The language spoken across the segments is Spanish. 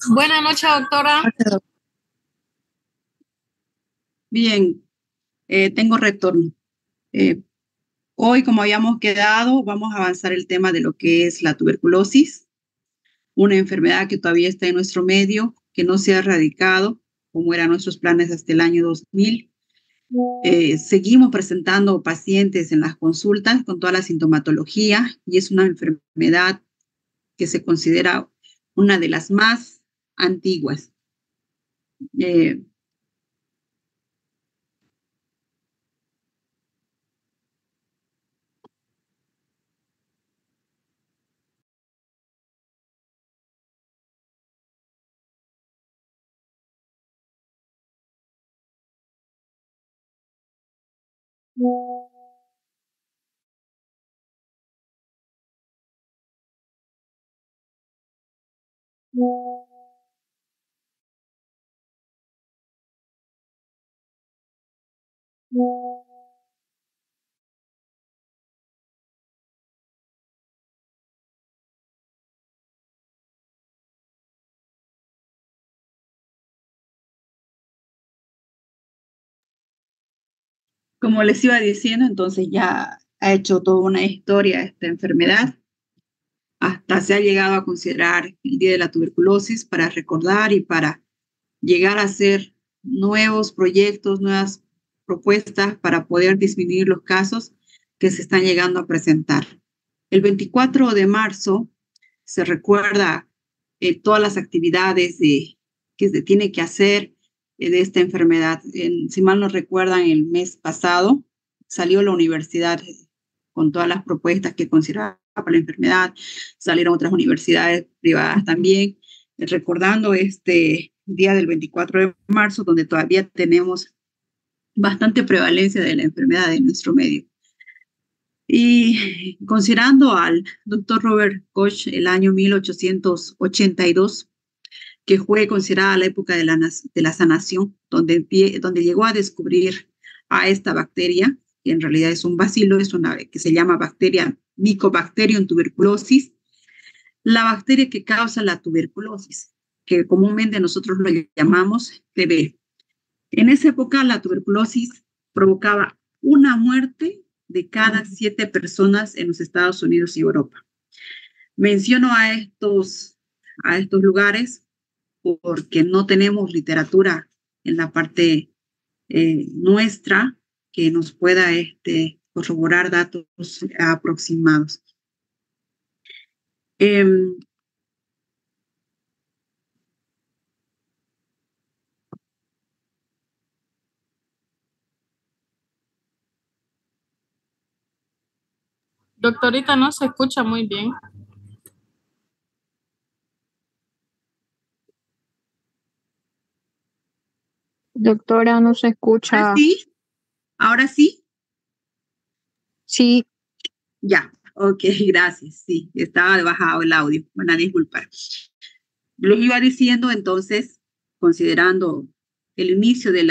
Buenas noches, doctora. Bien, tengo retorno. Eh, Hoy, como habíamos quedado, vamos a avanzar el tema de lo que es la tuberculosis, una enfermedad que todavía está en nuestro medio, que no se ha erradicado, como eran nuestros planes hasta el año 2000. Seguimos presentando pacientes en las consultas con toda la sintomatología y es una enfermedad que se considera una de las más antiguas. Eh, Como les iba diciendo, entonces ya ha hecho toda una historia esta enfermedad. Hasta se ha llegado a considerar el Día de la Tuberculosis para recordar y para llegar a hacer nuevos proyectos, nuevas propuestas para poder disminuir los casos que se están llegando a presentar. El 24 de marzo se recuerda todas las actividades que se tiene que hacer de esta enfermedad. Si mal no recuerdan, el mes pasado salió la universidad con todas las propuestas que consideraba para la enfermedad, salieron otras universidades privadas también, recordando este día del 24 de marzo, donde todavía tenemos bastante prevalencia de la enfermedad en nuestro medio. Y considerando al doctor Robert Koch el año 1882, que fue considerada la época de la sanación, donde llegó a descubrir a esta bacteria, que en realidad es un bacilo, es una que se llama bacteria Mycobacterium tuberculosis, la bacteria que causa la tuberculosis, que comúnmente nosotros lo llamamos TB. En esa época la tuberculosis provocaba una muerte de cada 7 personas en los Estados Unidos y Europa. Menciono a estos lugares porque no tenemos literatura en la parte nuestra que nos pueda corroborar datos aproximados. Doctorita, no se escucha muy bien. Doctora, no se ¿Ahora escucha. sí? ¿Ahora sí? Sí, Ya, ok, gracias. Sí, estaba bajado el audio. Van a disculpar. Les iba diciendo entonces, considerando el inicio de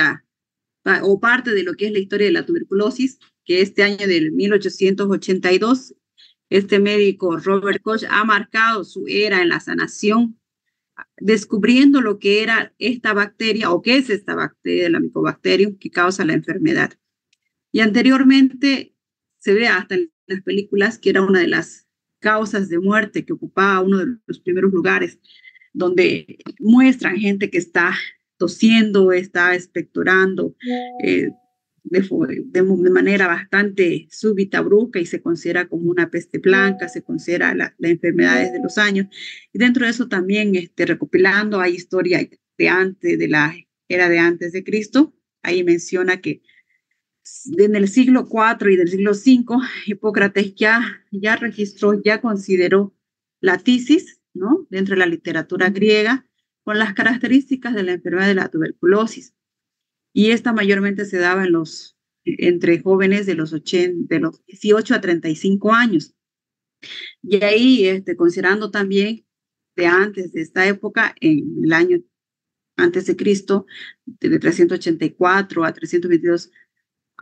o parte de lo que es la historia de la tuberculosis, que este año del 1882, este médico Robert Koch ha marcado su era en la sanación, descubriendo lo que era esta bacteria o qué es esta bacteria, la Mycobacterium, que causa la enfermedad. Y anteriormente se ve hasta en las películas que era una de las causas de muerte, que ocupaba uno de los primeros lugares, donde muestran gente que está tosiendo, está expectorando de manera bastante súbita, brusca, y se considera como una peste blanca, se considera la enfermedad de los años. Y dentro de eso también, recopilando, hay historia de la era de antes de Cristo. Ahí menciona que en el siglo IV y del siglo V, Hipócrates ya registró, ya consideró la tisis, ¿no? Dentro de la literatura griega, con las características de la enfermedad de la tuberculosis. Y esta mayormente se daba entre jóvenes de los 18 a 35 años. Y ahí, considerando también de antes de esta época, en el año antes de Cristo, de 384 a 322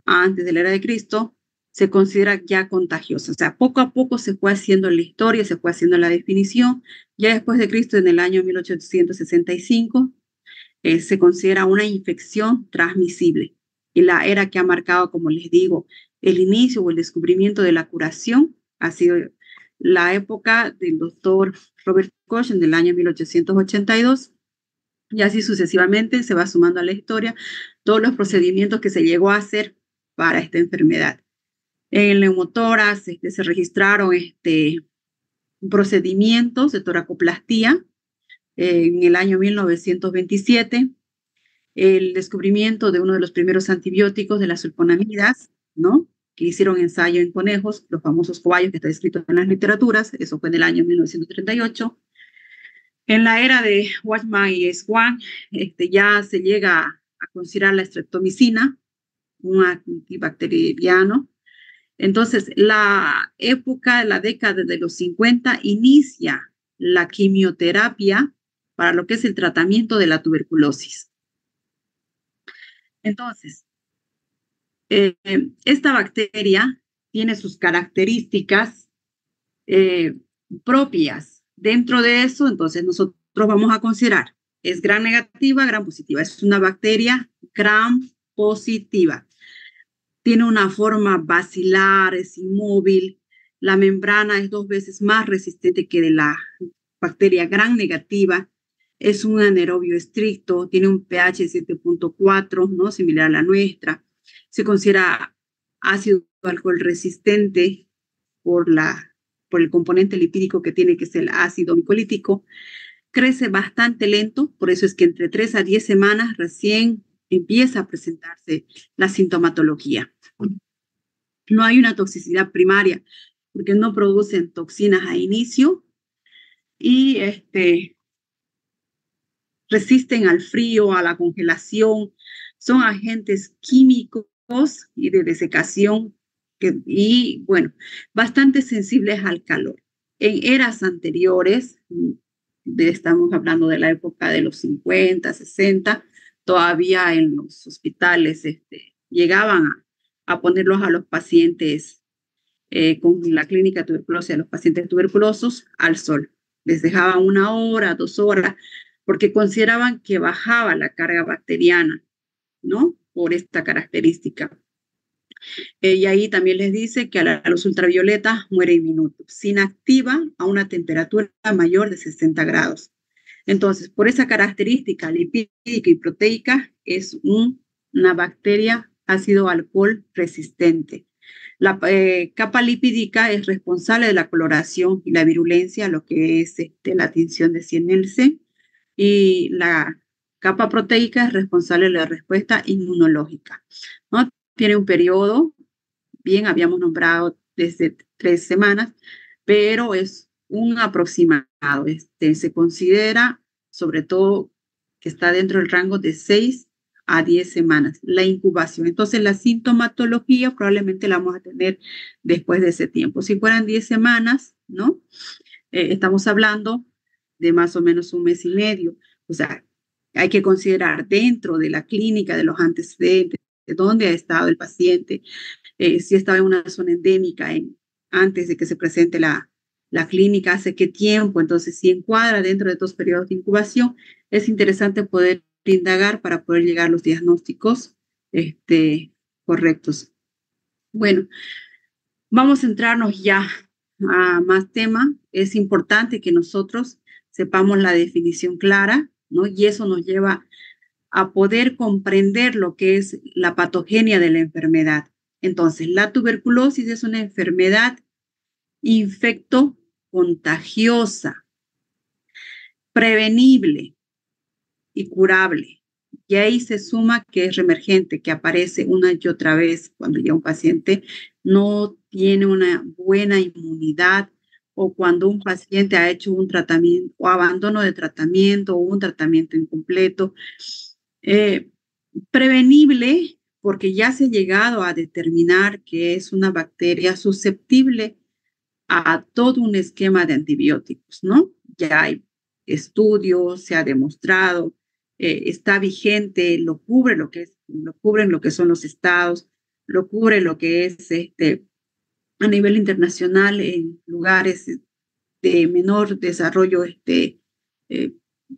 antes de la era de Cristo, se considera ya contagiosa. O sea, poco a poco se fue haciendo la historia, se fue haciendo la definición. Ya después de Cristo, en el año 1865, se considera una infección transmisible. Y la era que ha marcado, como les digo, el inicio o el descubrimiento de la curación ha sido la época del doctor Robert Koch en el año 1882, y así sucesivamente se va sumando a la historia todos los procedimientos que se llegó a hacer para esta enfermedad. En el neumotórax se registraron procedimientos de toracoplastía en el año 1927, el descubrimiento de uno de los primeros antibióticos de las sulfonamidas, ¿no? Que hicieron ensayo en conejos, los famosos cobayos que está escrito en las literaturas, eso fue en el año 1938. En la era de Watchman y Swan, ya se llega a considerar la streptomicina, un antibacteriano. Entonces, la época, la década de los 50, inicia la quimioterapia para lo que es el tratamiento de la tuberculosis. Entonces, esta bacteria tiene sus características propias. Dentro de eso, entonces, nosotros vamos a considerar, es gram negativa, gram positiva. Es una bacteria gram positiva. Tiene una forma basilar, es inmóvil. La membrana es 2 veces más resistente que de la bacteria gram negativa. Es un anaerobio estricto, tiene un pH de 7.4, ¿no? Similar a la nuestra. Se considera ácido alcohol resistente por el componente lipídico que tiene, que es el ácido micolítico. Crece bastante lento, por eso es que entre 3 a 10 semanas recién empieza a presentarse la sintomatología. No hay una toxicidad primaria, porque no producen toxinas a inicio y resisten al frío, a la congelación, son agentes químicos y de desecación y, bueno, bastante sensibles al calor. En eras anteriores, estamos hablando de la época de los 50, 60, todavía en los hospitales llegaban a ponerlos a los pacientes con la clínica de tuberculosis, a los pacientes tuberculosos al sol. Les dejaban 1 hora, 2 horas, porque consideraban que bajaba la carga bacteriana, ¿no? Por esta característica. Y ahí también les dice que a la luz ultravioleta muere en minutos. Se inactiva a una temperatura mayor de 60 grados. Entonces, por esa característica lipídica y proteica, es una bacteria ácido alcohol resistente. La capa lipídica es responsable de la coloración y la virulencia, lo que es la tinción de Sienelse, y la capa proteica es responsable de la respuesta inmunológica, ¿no? Tiene un periodo, bien, habíamos nombrado desde 3 semanas, pero es un aproximado. Se considera, sobre todo, que está dentro del rango de 6 a 10 semanas, la incubación. Entonces, la sintomatología probablemente la vamos a tener después de ese tiempo. Si fueran 10 semanas, ¿no? Estamos hablando de más o menos 1 mes y medio. O sea, hay que considerar dentro de la clínica, de los antecedentes, de dónde ha estado el paciente, si estaba en una zona endémica antes de que se presente la clínica, hace qué tiempo. Entonces, si encuadra dentro de 2 periodos de incubación, es interesante poder indagar para poder llegar a los diagnósticos correctos. Bueno, vamos a centrarnos ya a más tema. Es importante que nosotros sepamos la definición clara, ¿no? Y eso nos lleva a poder comprender lo que es la patogenia de la enfermedad. Entonces, la tuberculosis es una enfermedad infecto-contagiosa, prevenible y curable. Y ahí se suma que es reemergente, que aparece una y otra vez cuando ya un paciente no tiene una buena inmunidad, o cuando un paciente ha hecho un tratamiento o abandono de tratamiento o un tratamiento incompleto. Prevenible porque ya se ha llegado a determinar que es una bacteria susceptible a todo un esquema de antibióticos, ¿no? Ya hay estudios, se ha demostrado, está vigente, lo cubren lo que son los estados, lo cubre lo que es a nivel internacional en lugares de menor desarrollo eh,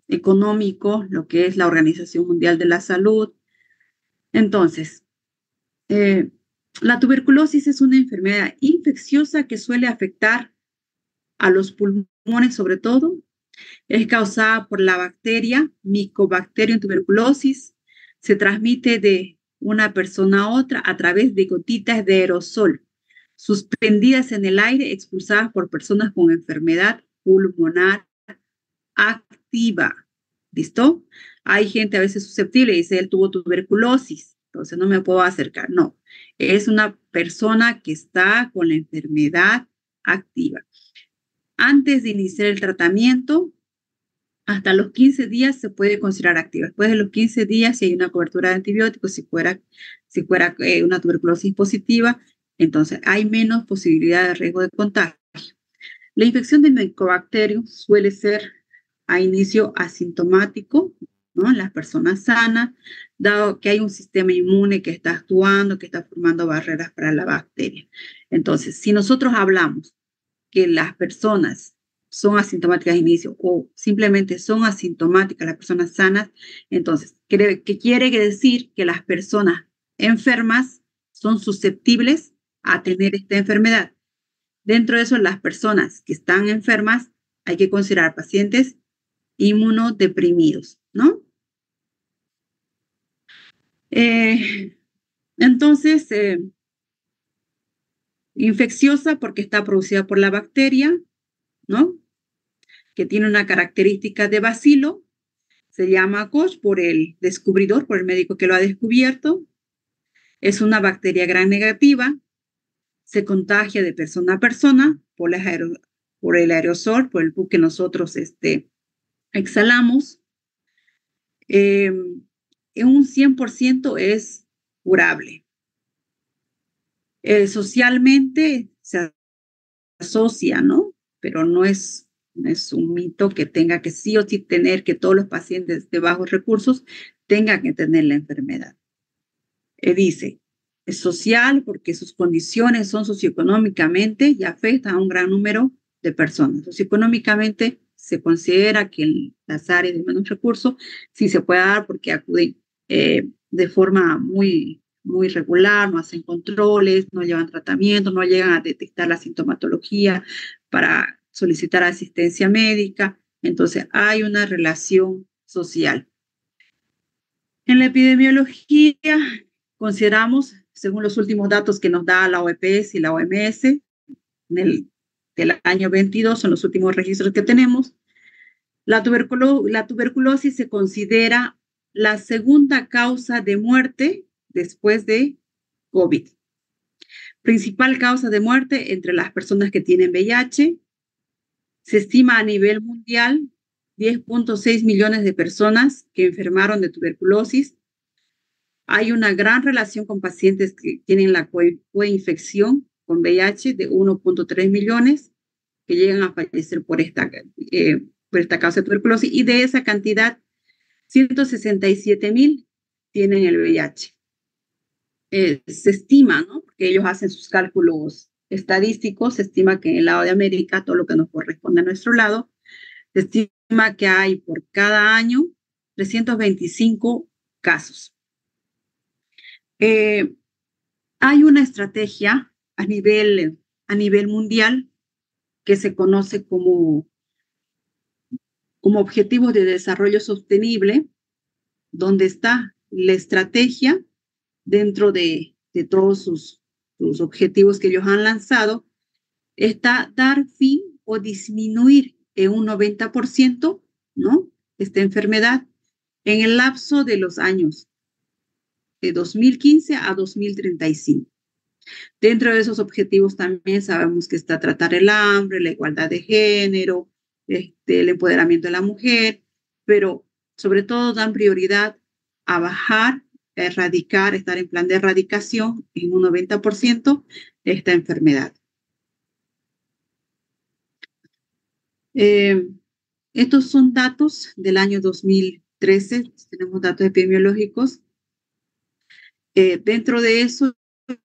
económico, lo que es la Organización Mundial de la Salud. Entonces, eh, la tuberculosis es una enfermedad infecciosa que suele afectar a los pulmones sobre todo. Es causada por la bacteria Mycobacterium tuberculosis. Se transmite de una persona a otra a través de gotitas de aerosol suspendidas en el aire expulsadas por personas con enfermedad pulmonar activa. ¿Listo? Hay gente a veces susceptible y dice, él tuvo tuberculosis, entonces no me puedo acercar. No, es una persona que está con la enfermedad activa. Antes de iniciar el tratamiento, hasta los 15 días se puede considerar activa. Después de los 15 días, si hay una cobertura de antibióticos, si fuera una tuberculosis positiva, entonces hay menos posibilidad de riesgo de contagio. La infección de Mycobacterium suele ser a inicio asintomático, ¿no? En las personas sanas, dado que hay un sistema inmune que está actuando, que está formando barreras para la bacteria. Entonces, si nosotros hablamos que las personas son asintomáticas de inicio o simplemente son asintomáticas las personas sanas, entonces, ¿qué quiere decir? Que las personas enfermas son susceptibles a tener esta enfermedad. Dentro de eso, las personas que están enfermas hay que considerar pacientes inmunodeprimidos, ¿no? Entonces, infecciosa porque está producida por la bacteria, ¿no? Que tiene una característica de bacilo, se llama Koch por el descubridor, por el médico que lo ha descubierto. Es una bacteria gram negativa, se contagia de persona a persona por el aerosol, por el pus que nosotros exhalamos. En un 100% es curable. Socialmente se asocia, ¿no? Pero no es un mito que tenga que sí o sí tener que todos los pacientes de bajos recursos tengan que tener la enfermedad. Dice, es social porque sus condiciones son socioeconómicamente y afectan a un gran número de personas. Socioeconómicamente se considera que en las áreas de menos recursos sí se puede dar porque acuden de forma muy regular, no hacen controles, no llevan tratamiento, no llegan a detectar la sintomatología para solicitar asistencia médica. Entonces hay una relación social. En la epidemiología consideramos, según los últimos datos que nos da la OPS y la OMS, del año 22, son los últimos registros que tenemos, la tuberculosis se considera la segunda causa de muerte después de COVID. Principal causa de muerte entre las personas que tienen VIH. Se estima a nivel mundial 10.6 millones de personas que enfermaron de tuberculosis. Hay una gran relación con pacientes que tienen la coinfección con VIH de 1.3 millones que llegan a fallecer por esta causa de tuberculosis, y de esa cantidad 167,000 tienen el VIH. Se estima, ¿no? Porque ellos hacen sus cálculos estadísticos, se estima que en el lado de América, todo lo que nos corresponde a nuestro lado, se estima que hay por cada año 325 casos. Hay una estrategia a nivel mundial que se conoce como Objetivos de Desarrollo Sostenible, donde está la estrategia dentro de todos sus objetivos que ellos han lanzado, está dar fin o disminuir en un 90%, ¿no? Esta enfermedad en el lapso de los años de 2015 a 2035. Dentro de esos objetivos también sabemos que está tratar el hambre, la igualdad de género, el empoderamiento de la mujer, pero sobre todo dan prioridad a bajar, a erradicar, estar en plan de erradicación en un 90% de esta enfermedad. Estos son datos del año 2013, tenemos datos epidemiológicos. Dentro de eso,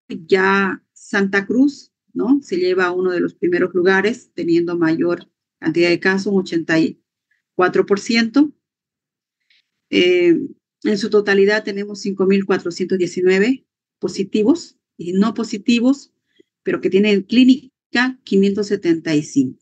ya Santa Cruz ¿no? Se lleva a uno de los primeros lugares, teniendo mayor cantidad de casos, un 84%. En su totalidad tenemos 5.419 positivos y no positivos, pero que tienen clínica 575.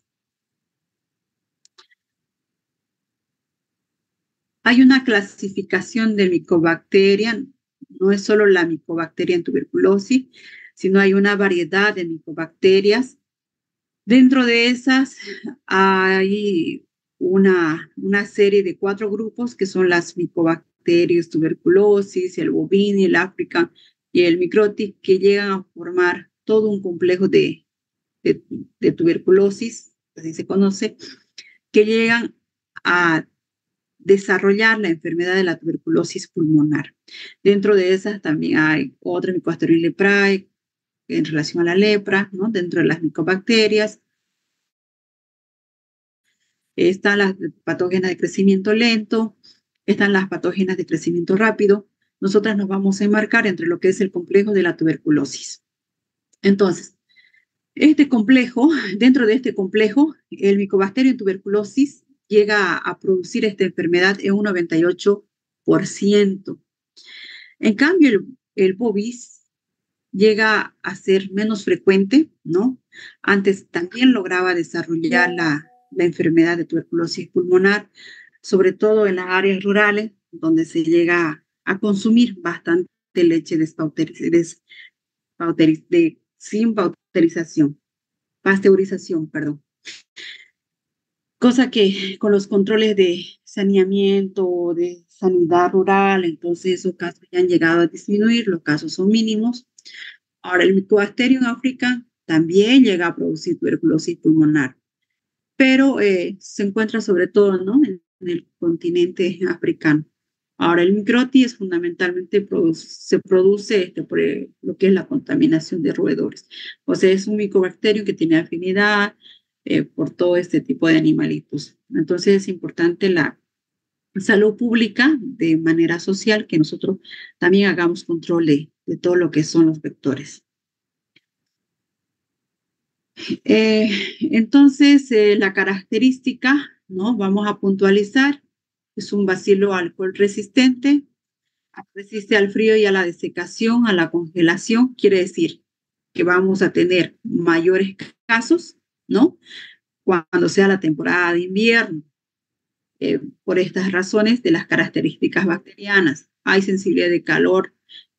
Hay una clasificación de micobacteria, no es solo la micobacteria en tuberculosis, sino hay una variedad de micobacterias. Dentro de esas hay una serie de 4 grupos que son las micobacterias tuberculosis, el bovini, el african y el microtic, que llegan a formar todo un complejo de tuberculosis, así se conoce, que llegan a desarrollar la enfermedad de la tuberculosis pulmonar. Dentro de esas también hay otra Mycobacterium leprae en relación a la lepra, ¿no? Dentro de las micobacterias están las patógenas de crecimiento lento, están las patógenas de crecimiento rápido. Nosotras nos vamos a enmarcar entre lo que es el complejo de la tuberculosis. Entonces, dentro de este complejo, el Mycobacterium tuberculosis llega a producir esta enfermedad en un 98%. En cambio, el bovis llega a ser menos frecuente, ¿no? Antes también lograba desarrollar la enfermedad de tuberculosis pulmonar, sobre todo en las áreas rurales, donde se llega a consumir bastante leche sin pasteurización, perdón. Cosa que con los controles de saneamiento, de sanidad rural, entonces esos casos ya han llegado a disminuir, los casos son mínimos. Ahora, el Mycobacterium africano también llega a producir tuberculosis pulmonar, pero se encuentra sobre todo, ¿no?, en el continente africano. Ahora, el microti es fundamentalmente se produce por lo que es la contaminación de roedores. O sea, es un micobacterio que tiene afinidad por todo este tipo de animalitos. Entonces, es importante la salud pública de manera social, que nosotros también hagamos control de todo lo que son los vectores. Entonces, la característica, ¿no?, vamos a puntualizar, es un bacilo alcohol resistente, resiste al frío y a la desecación, a la congelación, quiere decir que vamos a tener mayores casos, ¿no?, cuando sea la temporada de invierno. Por estas razones de las características bacterianas, hay sensibilidad de calor,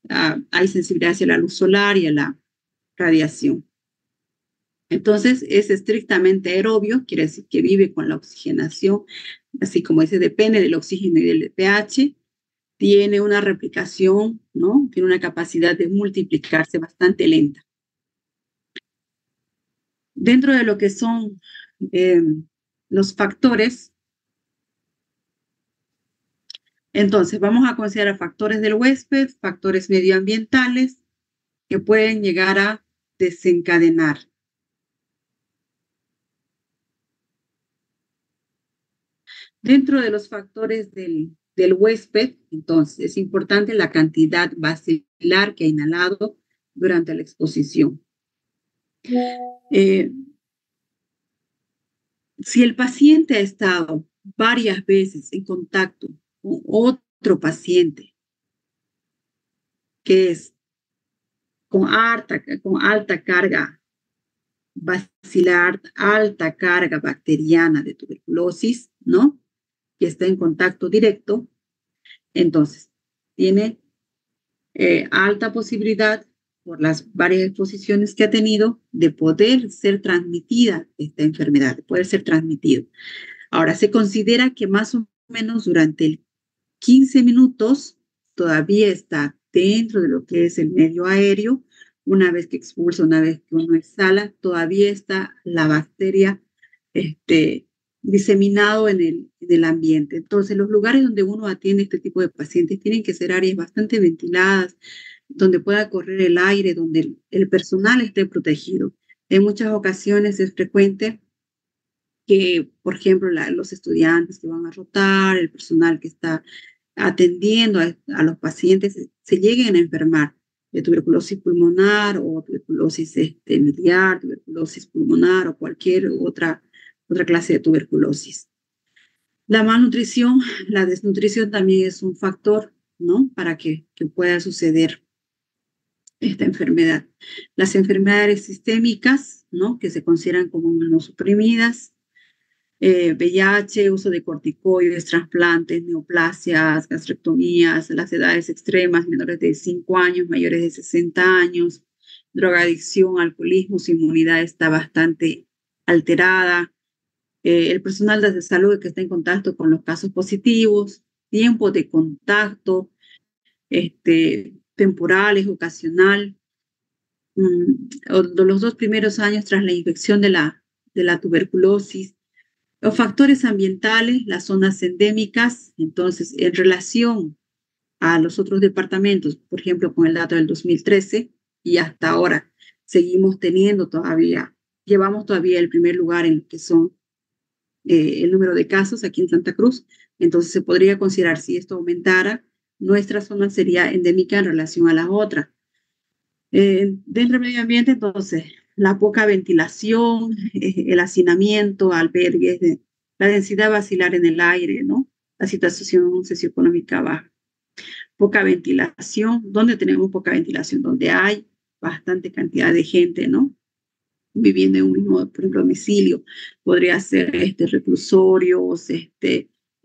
hay sensibilidad hacia la luz solar y a la radiación. Entonces, es estrictamente aerobio, quiere decir que vive con la oxigenación, así como ese depende del oxígeno y del pH, tiene una replicación, ¿no?, tiene una capacidad de multiplicarse bastante lenta. Dentro de lo que son los factores, entonces vamos a considerar factores del huésped, factores medioambientales que pueden llegar a desencadenar. Dentro de los factores del huésped, entonces, es importante la cantidad basilar que ha inhalado durante la exposición. Si el paciente ha estado varias veces en contacto con otro paciente que es con alta carga basilar, alta carga bacteriana de tuberculosis, ¿no?, que está en contacto directo, entonces tiene alta posibilidad, por las varias exposiciones que ha tenido, de poder ser transmitida esta enfermedad, de poder ser transmitido. Ahora, se considera que más o menos durante 15 minutos todavía está dentro de lo que es el medio aéreo. Una vez que expulsa, una vez que uno exhala, todavía está la bacteria diseminado en el ambiente. Entonces, los lugares donde uno atiende este tipo de pacientes tienen que ser áreas bastante ventiladas, donde pueda correr el aire, donde el personal esté protegido. En muchas ocasiones es frecuente que, por ejemplo, los estudiantes que van a rotar, el personal que está atendiendo a los pacientes, se lleguen a enfermar tuberculosis pulmonar o tuberculosis miliar, tuberculosis pulmonar o cualquier otra clase de tuberculosis. La malnutrición, la desnutrición también es un factor, ¿no? Para que pueda suceder esta enfermedad. Las enfermedades sistémicas, ¿no? Que se consideran como inmunosuprimidas, VIH, uso de corticoides, trasplantes, neoplasias, gastrectomías, las edades extremas, menores de 5 años, mayores de 60 años, drogadicción, alcoholismo, su inmunidad está bastante alterada. El personal de salud que está en contacto con los casos positivos, tiempo de contacto, temporales, ocasional, los 2 primeros años tras la infección de la tuberculosis, los factores ambientales, las zonas endémicas. Entonces, en relación a los otros departamentos, por ejemplo, con el dato del 2013 y hasta ahora, seguimos teniendo todavía, llevamos todavía el primer lugar en lo que son el número de casos aquí en Santa Cruz. Entonces, se podría considerar, si esto aumentara, nuestra zona sería endémica en relación a las otras. Dentro del medio ambiente, entonces, la poca ventilación, el hacinamiento, albergues, la densidad basilar en el aire, ¿no? La situación socioeconómica baja. Poca ventilación. ¿Dónde tenemos poca ventilación? Donde hay bastante cantidad de gente, ¿no? Viviendo en un mismo, por ejemplo, domicilio. Podría ser reclusorios,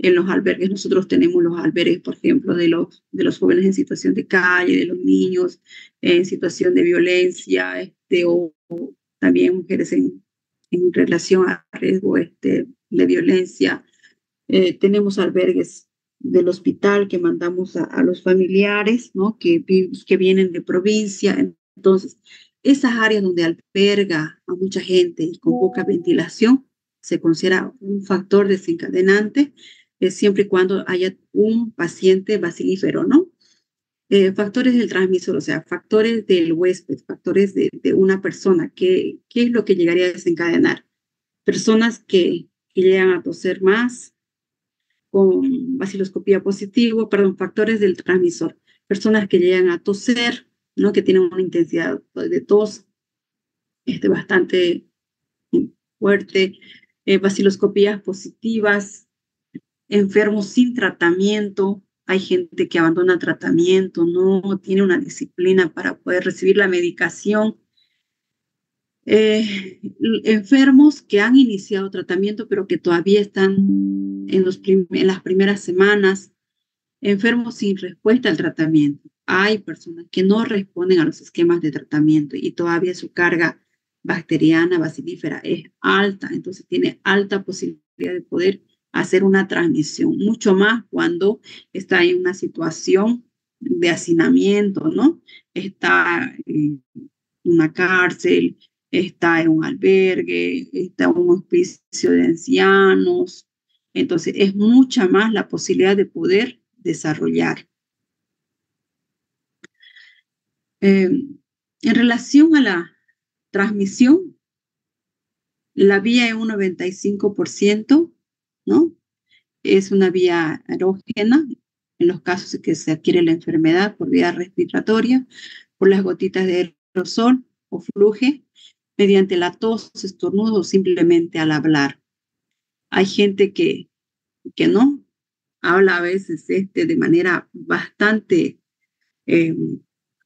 en los albergues. Nosotros tenemos los albergues, por ejemplo, de los jóvenes en situación de calle, de los niños en situación de violencia, o también mujeres en relación a riesgo de violencia. Tenemos albergues del hospital que mandamos a los familiares, ¿no? que vienen de provincia. Entonces, esas áreas donde alberga a mucha gente y con poca ventilación se considera un factor desencadenante, siempre y cuando haya un paciente bacilífero, ¿no? Factores del transmisor, o sea, factores del huésped, factores de una persona. ¿Qué es lo que llegaría a desencadenar? Personas que llegan a toser más, con baciloscopía positivo, factores del transmisor. Personas que llegan a toser, ¿no? Que tienen una intensidad de tos bastante fuerte, baciloscopías positivas, enfermos sin tratamiento. Hay gente que abandona tratamiento, no tiene una disciplina para poder recibir la medicación. Enfermos que han iniciado tratamiento, pero que todavía están en las primeras semanas. Enfermos sin respuesta al tratamiento. Hay personas que no responden a los esquemas de tratamiento y todavía su carga bacteriana, bacilífera es alta, entonces tiene alta posibilidad de poder hacer una transmisión, mucho más cuando está en una situación de hacinamiento, ¿no? Está en una cárcel, está en un albergue, está en un hospicio de ancianos. Entonces, es mucha más la posibilidad de poder desarrollar. En relación a la transmisión, la vía es un 95%, ¿no? Es una vía erógena en los casos en que se adquiere la enfermedad por vía respiratoria, por las gotitas de aerosol o fluye, mediante la tos, estornudo o simplemente al hablar. Hay gente que no habla a veces de manera bastante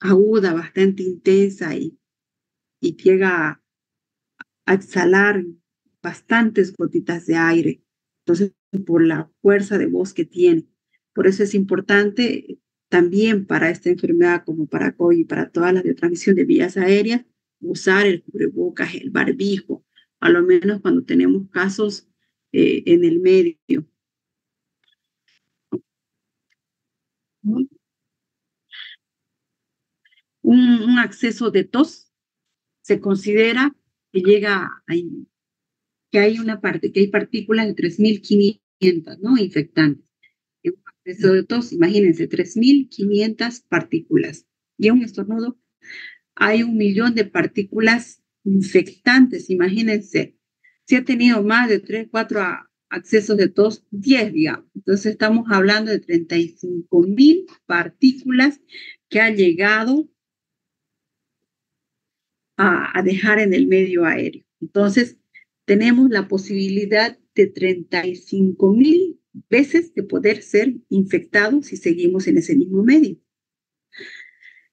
aguda, bastante intensa y llega a exhalar bastantes gotitas de aire. Entonces, por la fuerza de voz que tiene. Por eso es importante también para esta enfermedad, como para COVID y para todas las de transmisión de vías aéreas, usar el cubrebocas, el barbijo, a lo menos cuando tenemos casos en el medio. Un acceso de tos se considera que llega a que hay partículas de 3.500, ¿no? Infectantes. En un acceso de tos, imagínense, 3.500 partículas. Y en un estornudo hay 1.000.000 de partículas infectantes, imagínense. Si ha tenido más de 3, 4 accesos de tos, 10, digamos. Entonces estamos hablando de 35.000 partículas que ha llegado a dejar en el medio aéreo. Entonces, tenemos la posibilidad de 35,000 veces de poder ser infectados si seguimos en ese mismo medio.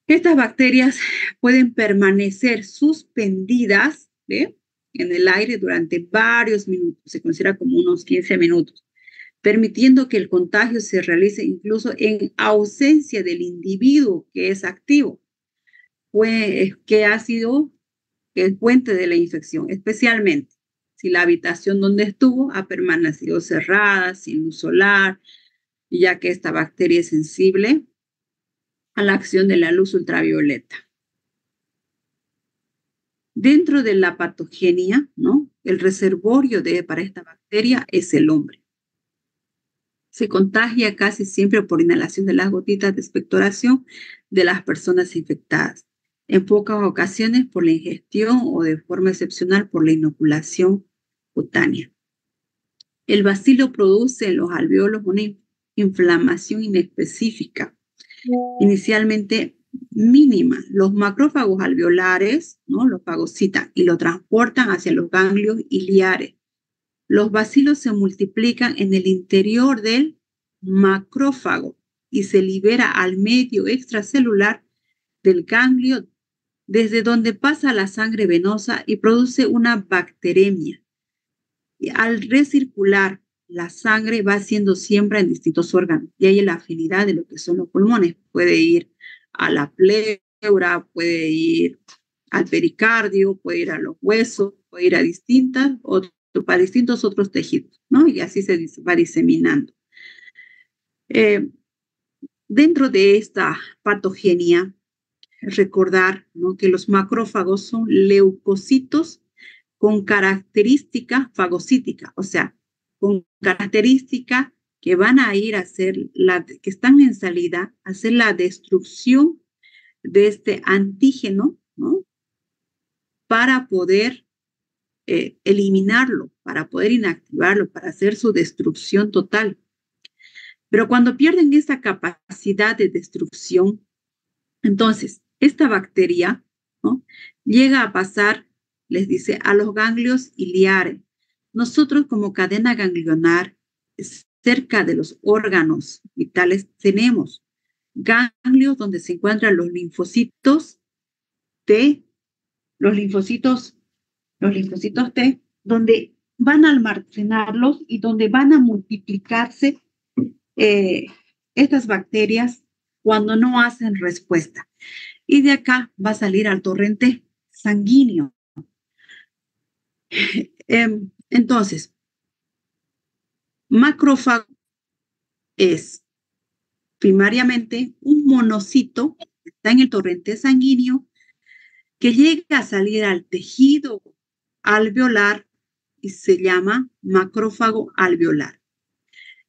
Estas bacterias pueden permanecer suspendidas, ¿ve?, en el aire durante varios minutos, se considera como unos 15 minutos, permitiendo que el contagio se realice incluso en ausencia del individuo que es activo, pues, que ha sido el puente de la infección, especialmente si la habitación donde estuvo ha permanecido cerrada, sin luz solar, ya que esta bacteria es sensible a la acción de la luz ultravioleta. Dentro de la patogenia, ¿no?, el reservorio para esta bacteria es el hombre. Se contagia casi siempre por inhalación de las gotitas de expectoración de las personas infectadas. En pocas ocasiones por la ingestión o de forma excepcional por la inoculación cutánea. El bacilo produce en los alvéolos una inflamación inespecífica, inicialmente mínima. Los macrófagos alveolares, ¿no?, lo fagocitan y lo transportan hacia los ganglios iliares. Los bacilos se multiplican en el interior del macrófago y se libera al medio extracelular del ganglio, desde donde pasa la sangre venosa y produce una bacteremia. Y al recircular, la sangre va haciendo siembra en distintos órganos. Y hay la afinidad de lo que son los pulmones. Puede ir a la pleura, puede ir al pericardio, puede ir a los huesos, puede ir a para distintos otros tejidos, ¿no? Y así se va diseminando. Dentro de esta patogenia, recordar, ¿no?, que los macrófagos son leucocitos con característica fagocítica, o sea, con característica que van a ir a hacer, que están en salida, a hacer la destrucción de este antígeno, ¿no?, para poder eliminarlo, para poder inactivarlo, para hacer su destrucción total. Pero cuando pierden esta capacidad de destrucción, entonces esta bacteria, ¿no?, llega a pasar, les dice, a los ganglios iliares. Nosotros como cadena ganglionar, cerca de los órganos vitales, tenemos ganglios donde se encuentran los linfocitos T, los linfocitos T, donde van a almacenarlos y donde van a multiplicarse estas bacterias cuando no hacen respuesta. Y de acá va a salir al torrente sanguíneo. Entonces, macrófago es primariamente un monocito que está en el torrente sanguíneo que llega a salir al tejido alveolar y se llama macrófago alveolar.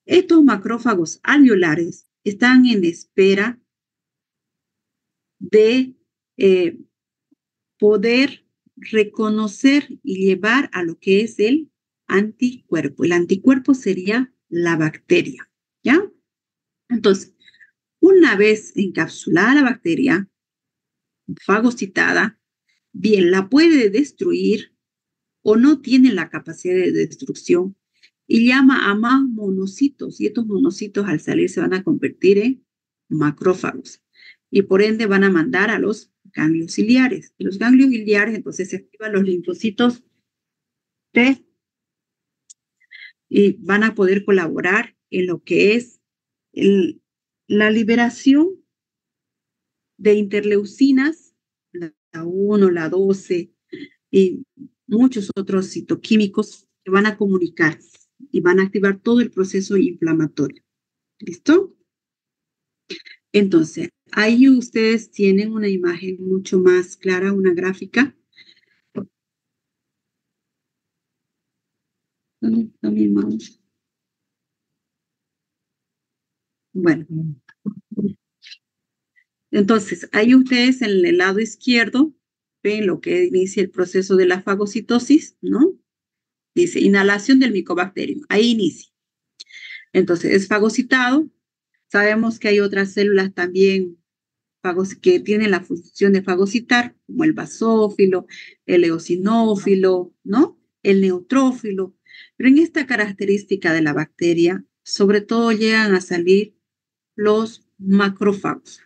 Estos macrófagos alveolares están en espera de poder reconocer y llevar a lo que es el anticuerpo. El anticuerpo sería la bacteria, ¿ya? Entonces, una vez encapsulada la bacteria, fagocitada, bien la puede destruir o no tiene la capacidad de destrucción y llama a más monocitos, y estos monocitos al salir se van a convertir en macrófagos y por ende van a mandar a los ganglios ciliares. Y los ganglios ciliares entonces se activan los linfocitos T y van a poder colaborar en lo que es la liberación de interleucinas, la 1, la 12 y muchos otros citoquímicos que van a comunicar y van a activar todo el proceso inflamatorio. ¿Listo? Entonces, ahí ustedes tienen una imagen mucho más clara, una gráfica. ¿Dónde está mi mouse? Bueno. Entonces, ahí ustedes en el lado izquierdo ven lo que inicia el proceso de la fagocitosis, ¿no? Dice inhalación del micobacterium. Ahí inicia. Entonces, es fagocitado. Sabemos que hay otras células también que tienen la función de fagocitar, como el basófilo, el eosinófilo, ¿no? El neutrófilo. Pero en esta característica de la bacteria, sobre todo llegan a salir los macrófagos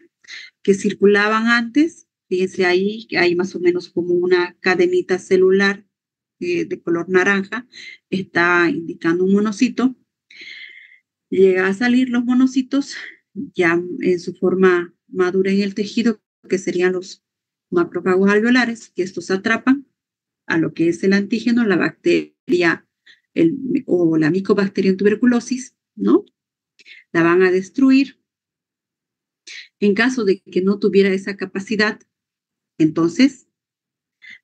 que circulaban antes. Fíjense ahí, que hay más o menos como una cadenita celular de color naranja, está indicando un monocito. Llega a salir los monocitos ya en su forma madura en el tejido, que serían los macrófagos alveolares, que estos atrapan a lo que es el antígeno, la bacteria o la micobacteria en tuberculosis, ¿no? La van a destruir. En caso de que no tuviera esa capacidad, entonces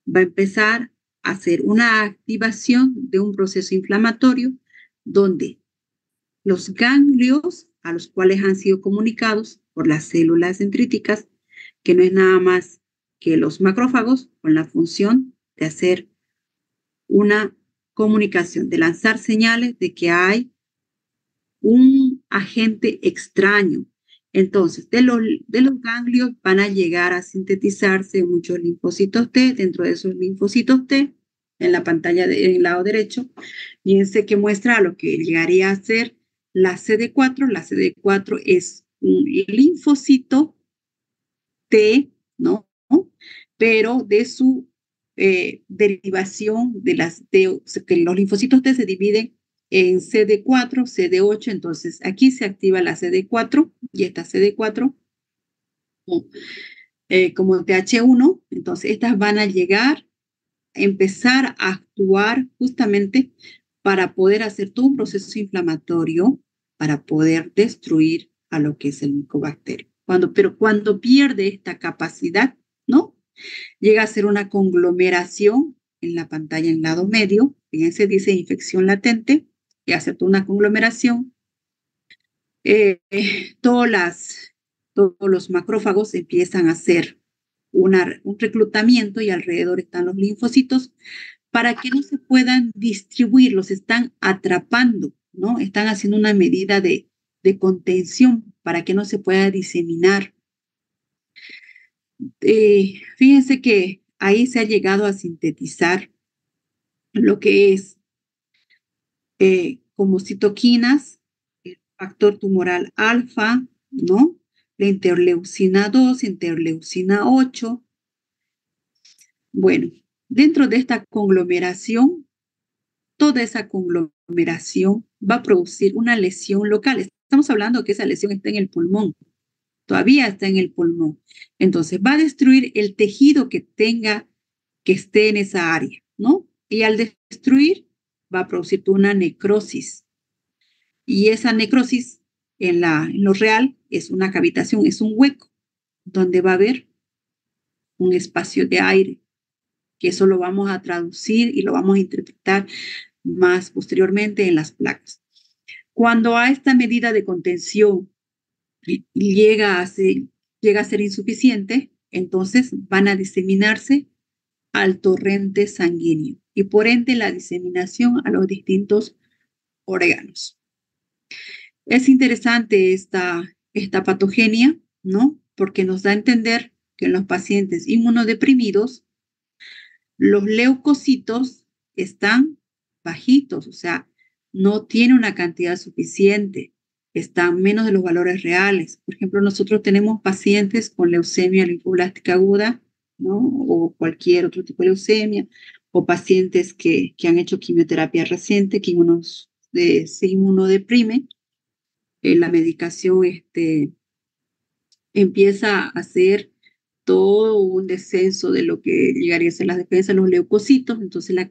va a empezar a hacer una activación de un proceso inflamatorio donde los ganglios a los cuales han sido comunicados por las células dendríticas, que no es nada más que los macrófagos, con la función de hacer una comunicación, de lanzar señales de que hay un agente extraño. Entonces, de los ganglios van a llegar a sintetizarse muchos linfocitos T. Dentro de esos linfocitos T, en la pantalla del lado derecho, fíjense que muestra lo que llegaría a ser la CD4. La CD4 es un linfocito T, ¿no? Pero de su derivación que los linfocitos T se dividen en CD4, CD8, entonces aquí se activa la CD4 y esta CD4 como TH1, entonces estas van a llegar a empezar a actuar justamente para poder hacer todo un proceso inflamatorio, para poder destruir a lo que es el micobacterio. Pero cuando pierde esta capacidad, ¿no? Llega a ser una conglomeración en la pantalla en lado medio, fíjense, dice infección latente, y hace toda una conglomeración. Todos los macrófagos empiezan a hacer un reclutamiento y alrededor están los linfocitos para que no se puedan distribuir, los están atrapando, ¿no? Están haciendo una medida de contención para que no se pueda diseminar. Fíjense que ahí se ha llegado a sintetizar lo que es como citoquinas, el factor tumoral alfa, ¿no? La interleucina 2, interleucina 8. Bueno, dentro de esta conglomeración, toda esa conglomeración va a producir una lesión local. Estamos hablando que esa lesión está en el pulmón, todavía está en el pulmón. Entonces va a destruir el tejido que esté en esa área, ¿no? Y al destruir va a producir una necrosis. Y esa necrosis en lo real es una cavitación, es un hueco donde va a haber un espacio de aire, que eso lo vamos a traducir y lo vamos a interpretar más posteriormente en las placas. Cuando a esta medida de contención llega a ser insuficiente, entonces van a diseminarse al torrente sanguíneo y por ende la diseminación a los distintos órganos. Es interesante esta patogenia, ¿no? Porque nos da a entender que en los pacientes inmunodeprimidos, los leucocitos están bajitos, o sea, no tiene una cantidad suficiente, están menos de los valores reales. Por ejemplo, nosotros tenemos pacientes con leucemia linfoblástica aguda, ¿no? O cualquier otro tipo de leucemia, o pacientes que han hecho quimioterapia reciente, que se inmunodeprime. La medicación empieza a hacer todo un descenso de lo que llegaría a ser las defensas de los leucocitos, entonces la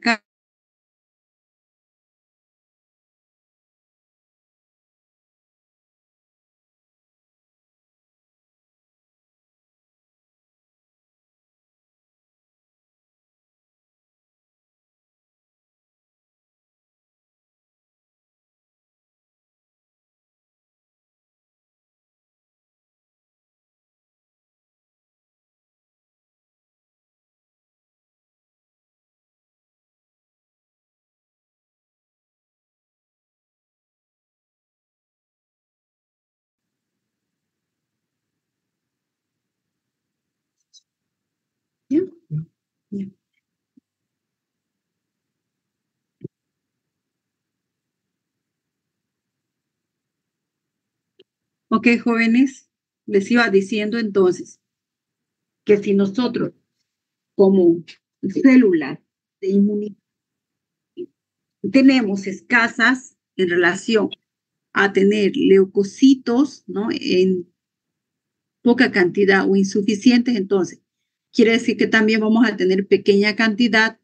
Bien. Ok, jóvenes, les iba diciendo entonces que si nosotros como células de inmunidad tenemos escasas en relación a tener leucocitos, ¿no? En poca cantidad o insuficientes, entonces quiere decir que también vamos a tener pequeña cantidad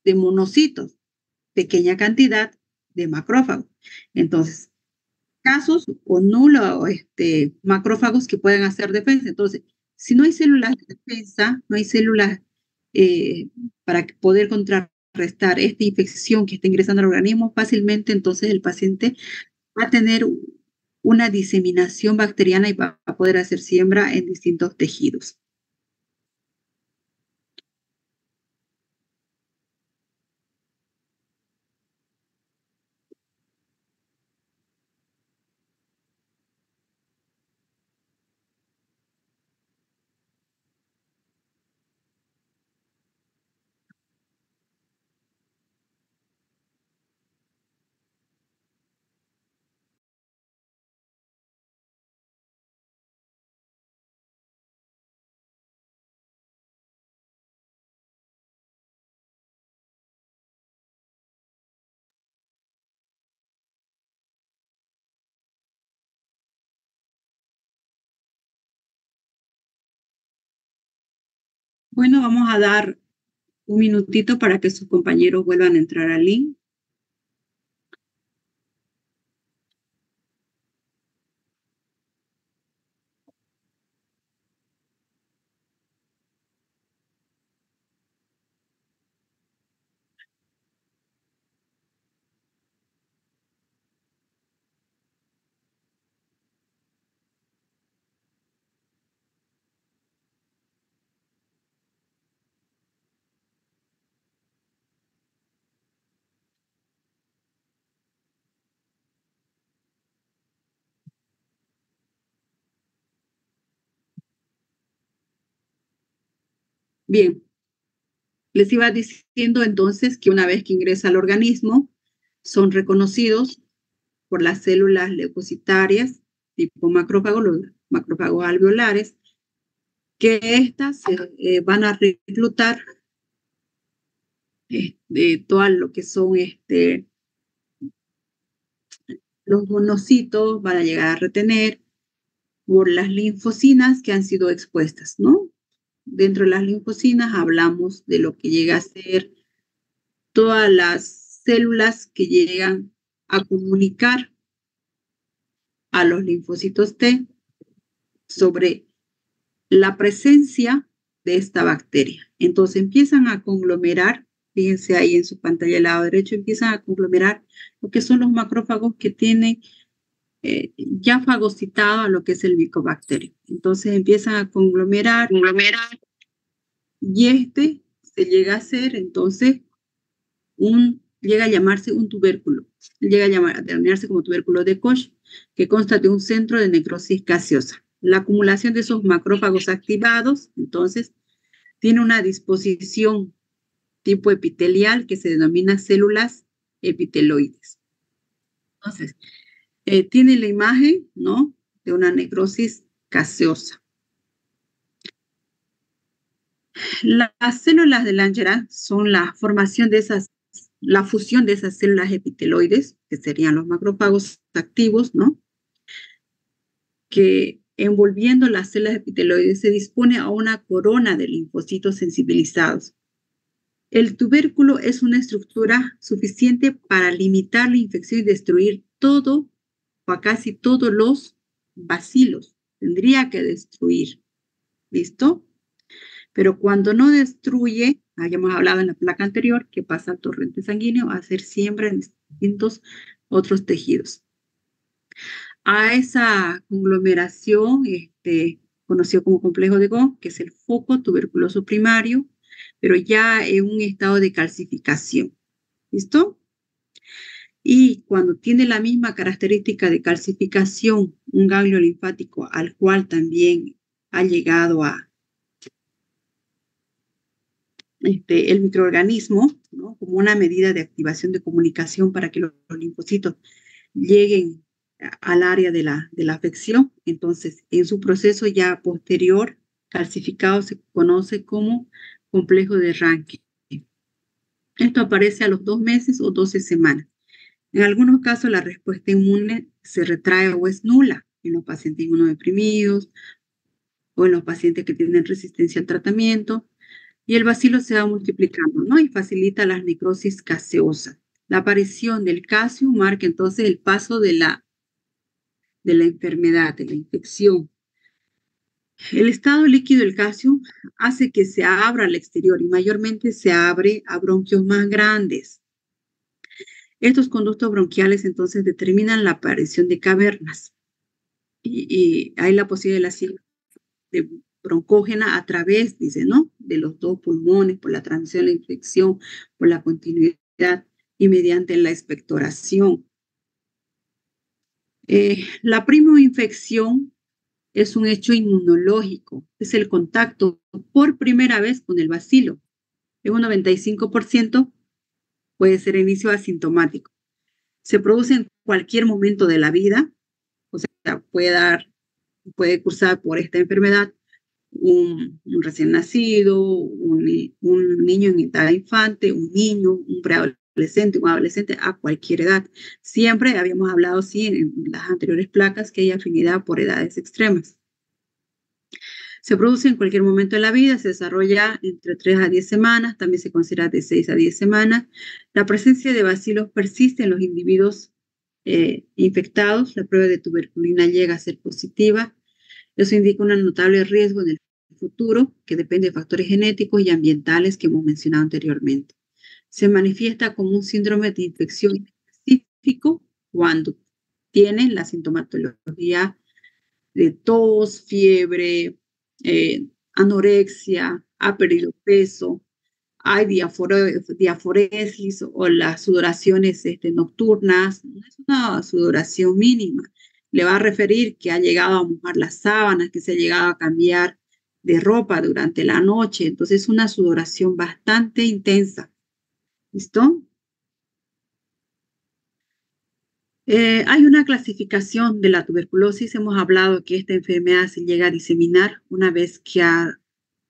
de monocitos, pequeña cantidad de macrófagos. Entonces, casos o nulos macrófagos que pueden hacer defensa. Entonces, si no hay células de defensa, no hay células para poder contrarrestar esta infección que está ingresando al organismo fácilmente, entonces el paciente va a tener una diseminación bacteriana y va a poder hacer siembra en distintos tejidos. Bueno, vamos a dar un minutito para que sus compañeros vuelvan a entrar al link. Bien, les iba diciendo entonces que una vez que ingresa al organismo, son reconocidos por las células leucocitarias tipo macrófagos, los macrófagos alveolares, que estas van a reclutar de todo lo que son los monocitos, van a llegar a retener por las linfocinas que han sido expuestas, ¿no? Dentro de las linfocinas hablamos de lo que llega a ser todas las células que llegan a comunicar a los linfocitos T sobre la presencia de esta bacteria. Entonces empiezan a conglomerar, fíjense ahí en su pantalla al lado derecho, empiezan a conglomerar lo que son los macrófagos que tienen ya fagocitado a lo que es el micobacterio. Entonces empiezan a conglomerar y se llega a ser entonces llega a llamarse un tubérculo, llega a denominarse como tubérculo de Koch, que consta de un centro de necrosis gaseosa. La acumulación de esos macrófagos activados, entonces, tiene una disposición tipo epitelial que se denomina células epiteloides. Entonces, tiene la imagen, ¿no?, de una necrosis gaseosa. Las células de Langerhans son la fusión de esas células epiteloides, que serían los macrófagos activos, ¿no?, que envolviendo las células epiteloides se dispone a una corona de linfocitos sensibilizados. El tubérculo es una estructura suficiente para limitar la infección y destruir todo o a casi todos los bacilos. Tendría que destruir. ¿Listo? Pero cuando no destruye, habíamos hablado en la placa anterior, que pasa al torrente sanguíneo a hacer siembra en distintos otros tejidos. A esa conglomeración, conocido como complejo de Gauss, que es el foco tuberculoso primario, pero ya en un estado de calcificación. ¿Listo? Y cuando tiene la misma característica de calcificación, un ganglio linfático al cual también ha llegado a el microorganismo, ¿no? Como una medida de activación de comunicación para que los linfocitos lleguen al área de la afección. Entonces, en su proceso ya posterior, calcificado se conoce como complejo de Rankin. Esto aparece a los 2 meses o 12 semanas. En algunos casos, la respuesta inmune se retrae o es nula en los pacientes inmunodeprimidos o en los pacientes que tienen resistencia al tratamiento, y el bacilo se va multiplicando, ¿no? Y facilita la necrosis gaseosa. La aparición del calcio marca entonces el paso de la enfermedad, de la infección. El estado líquido del calcio hace que se abra al exterior y mayormente se abre a bronquios más grandes. Estos conductos bronquiales entonces determinan la aparición de cavernas y hay la posibilidad de broncógena a través, dice, ¿no? De los dos pulmones, por la transmisión de la infección, por la continuidad y mediante la expectoración. La primoinfección es un hecho inmunológico, es el contacto por primera vez con el bacilo. En un 95% puede ser inicio asintomático. Se produce en cualquier momento de la vida, o sea, puede cursar por esta enfermedad un recién nacido, un niño en edad infante, un niño, un preadolescente, un adolescente a cualquier edad. Siempre habíamos hablado, sí, en las anteriores placas, que hay afinidad por edades extremas. Se produce en cualquier momento de la vida, se desarrolla entre 3 a 10 semanas, también se considera de 6 a 10 semanas. La presencia de bacilos persiste en los individuos infectados. La prueba de tuberculina llega a ser positiva. Eso indica un notable riesgo en el futuro que depende de factores genéticos y ambientales que hemos mencionado anteriormente. Se manifiesta como un síndrome de infección específico cuando tienen la sintomatología de tos, fiebre, anorexia, ha perdido peso, hay diaforesis o las sudoraciones nocturnas. No es una sudoración mínima. Le va a referir que ha llegado a mojar las sábanas, que se ha llegado a cambiar de ropa durante la noche. Entonces es una sudoración bastante intensa. ¿Listo? Hay una clasificación de la tuberculosis. Hemos hablado que esta enfermedad se llega a diseminar una vez que ha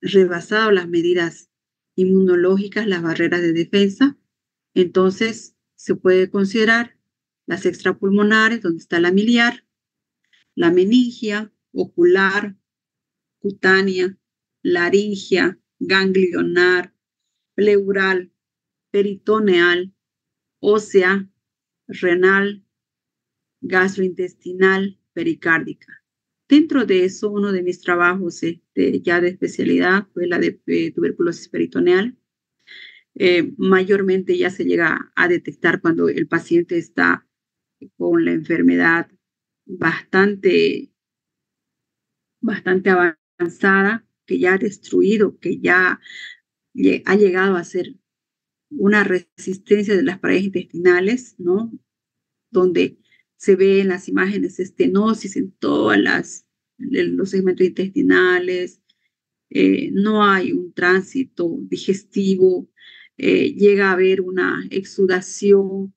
rebasado las medidas inmunológicas, las barreras de defensa. Entonces, se puede considerar las extrapulmonares, donde está la miliar, la meningia, ocular, cutánea, laringea, ganglionar, pleural, peritoneal, ósea, renal, gastrointestinal, pericárdica. Dentro de eso, uno de mis trabajos ya de especialidad fue la de tuberculosis peritoneal. Mayormente ya se llega a detectar cuando el paciente está con la enfermedad bastante avanzada, que ya ha destruido, que ya ha llegado a ser una resistencia de las paredes intestinales, ¿no? Donde se ve en las imágenes estenosis en todos los segmentos intestinales, no hay un tránsito digestivo, llega a haber una exudación.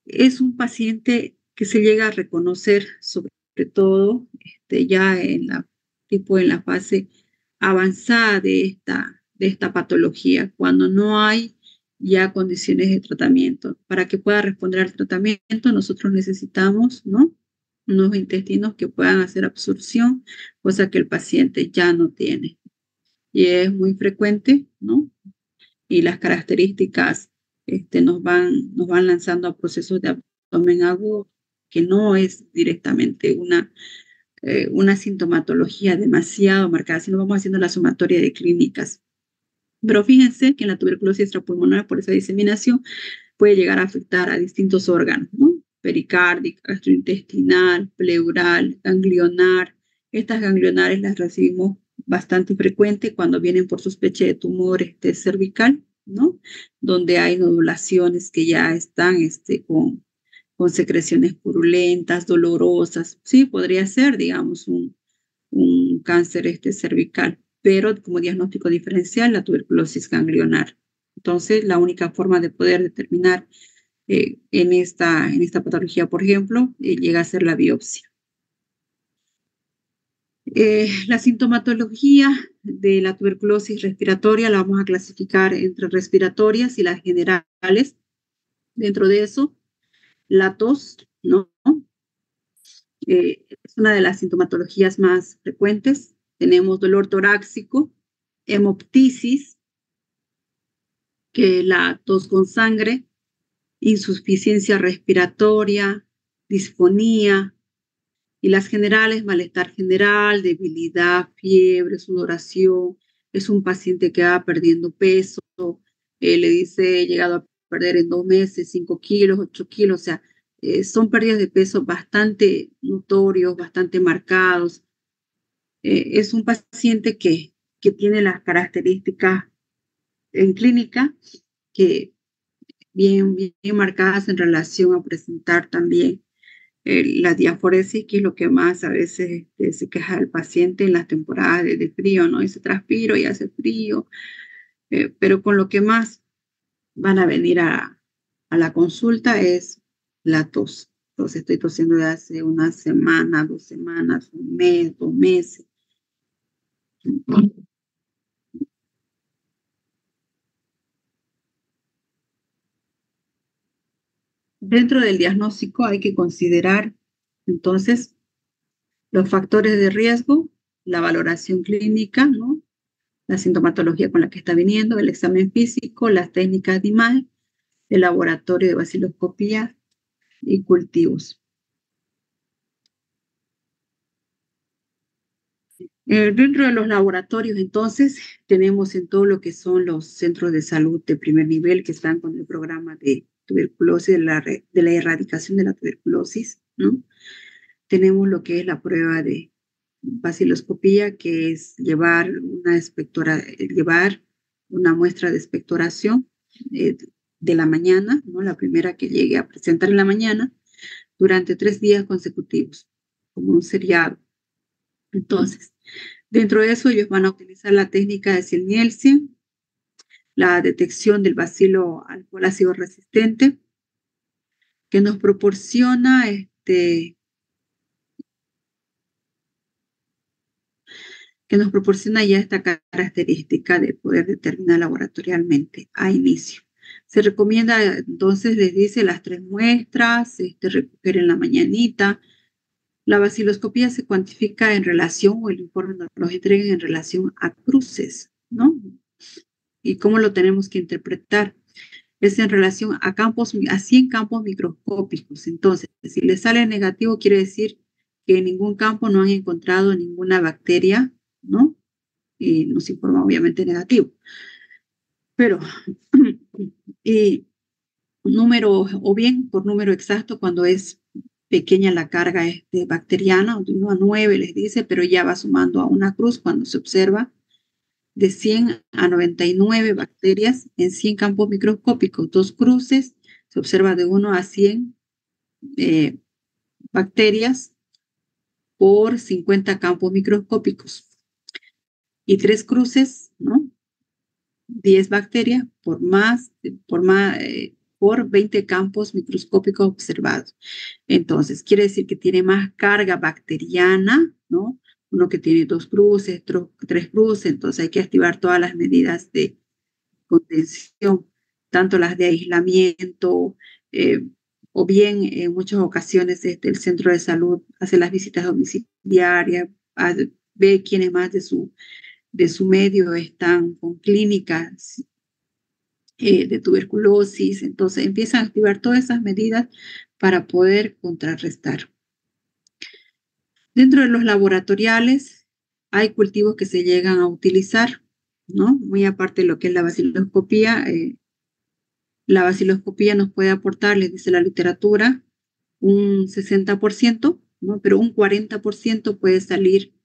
Es un paciente que se llega a reconocer sobre todo ya en la fase avanzada de esta patología, cuando no hay ya condiciones de tratamiento. Para que pueda responder al tratamiento, nosotros necesitamos, ¿no?, unos intestinos que puedan hacer absorción, cosa que el paciente ya no tiene. Y es muy frecuente, ¿no? Y las características nos van lanzando a procesos de abdomen agudo, que no es directamente una sintomatología demasiado marcada, sino vamos haciendo la sumatoria de clínicas. Pero fíjense que en la tuberculosis extrapulmonar, por esa diseminación, puede llegar a afectar a distintos órganos, ¿no? Pericárdica, gastrointestinal, pleural, ganglionar. Estas ganglionares las recibimos bastante frecuente cuando vienen por sospecha de tumor cervical, ¿no? Donde hay nodulaciones que ya están con secreciones purulentas, dolorosas. Sí, podría ser, digamos, un cáncer cervical. pero como diagnóstico diferencial, la tuberculosis ganglionar. Entonces, la única forma de poder determinar en esta patología, por ejemplo, llega a ser la biopsia. La sintomatología de la tuberculosis respiratoria la vamos a clasificar entre respiratorias y las generales. Dentro de eso, la tos, ¿no? Es una de las sintomatologías más frecuentes. Tenemos dolor torácico, hemoptisis, que es la tos con sangre, insuficiencia respiratoria, disfonía, y las generales, malestar general, debilidad, fiebre, sudoración. Es un paciente que va perdiendo peso, le dice, he llegado a perder en 2 meses 5 kilos, 8 kilos, o sea, son pérdidas de peso bastante notorios, bastante marcados. Es un paciente que tiene las características en clínica que bien marcadas en relación a presentar también la diaforesis, que es lo que más a veces se queja el paciente en las temporadas de frío, ¿no? Y se transpiro y hace frío, pero con lo que más van a venir a la consulta es la tos. Entonces estoy tosiendo de hace una semana, 2 semanas, 1 mes, 2 meses. Dentro del diagnóstico hay que considerar entonces los factores de riesgo, la valoración clínica, ¿no? La sintomatología con la que está viniendo, el examen físico, las técnicas de imagen, el laboratorio de vaciloscopía y cultivos. Dentro de los laboratorios, entonces, tenemos en todo lo que son los centros de salud de primer nivel que están con el programa de tuberculosis, de la erradicación de la tuberculosis, ¿no? Tenemos lo que es la prueba de vaciloscopía, que es llevar una muestra de expectoración de la mañana, ¿no? La primera que llegue a presentar en la mañana, durante 3 días consecutivos, como un seriado. Entonces, dentro de eso ellos van a utilizar la técnica de Zell-Nielsen, la detección del bacilo alcohol ácido resistente, que nos proporciona ya esta característica de poder determinar laboratorialmente a inicio. Se recomienda, entonces, les dice las 3 muestras, recoger en la mañanita. La vaciloscopía se cuantifica en relación, o el informe nos lo entregan en relación a cruces, ¿no? ¿Y cómo lo tenemos que interpretar? Es en relación a 100 campos microscópicos. Entonces, si le sale negativo, quiere decir que en ningún campo no han encontrado ninguna bacteria, ¿no? Y nos informa obviamente negativo. Pero, número, o bien por número exacto, cuando es pequeña la carga bacteriana, de 1 a 9 les dice, pero ya va sumando a una cruz cuando se observa de 100 a 99 bacterias en 100 campos microscópicos. 2 cruces, se observa de 1 a 100 bacterias por 50 campos microscópicos. Y 3 cruces, ¿no? 10 bacterias por 20 campos microscópicos observados. Entonces, quiere decir que tiene más carga bacteriana, ¿no? Uno que tiene 2 cruces, 3 cruces, entonces hay que activar todas las medidas de contención, tanto las de aislamiento, o bien en muchas ocasiones el centro de salud hace las visitas domiciliarias, ve quiénes más de su medio están con clínicas de tuberculosis, entonces empiezan a activar todas esas medidas para poder contrarrestar. Dentro de los laboratoriales hay cultivos que se llegan a utilizar, ¿no? Muy aparte de lo que es la vaciloscopía nos puede aportar, les dice la literatura, un 60%, ¿no? Pero un 40% puede salir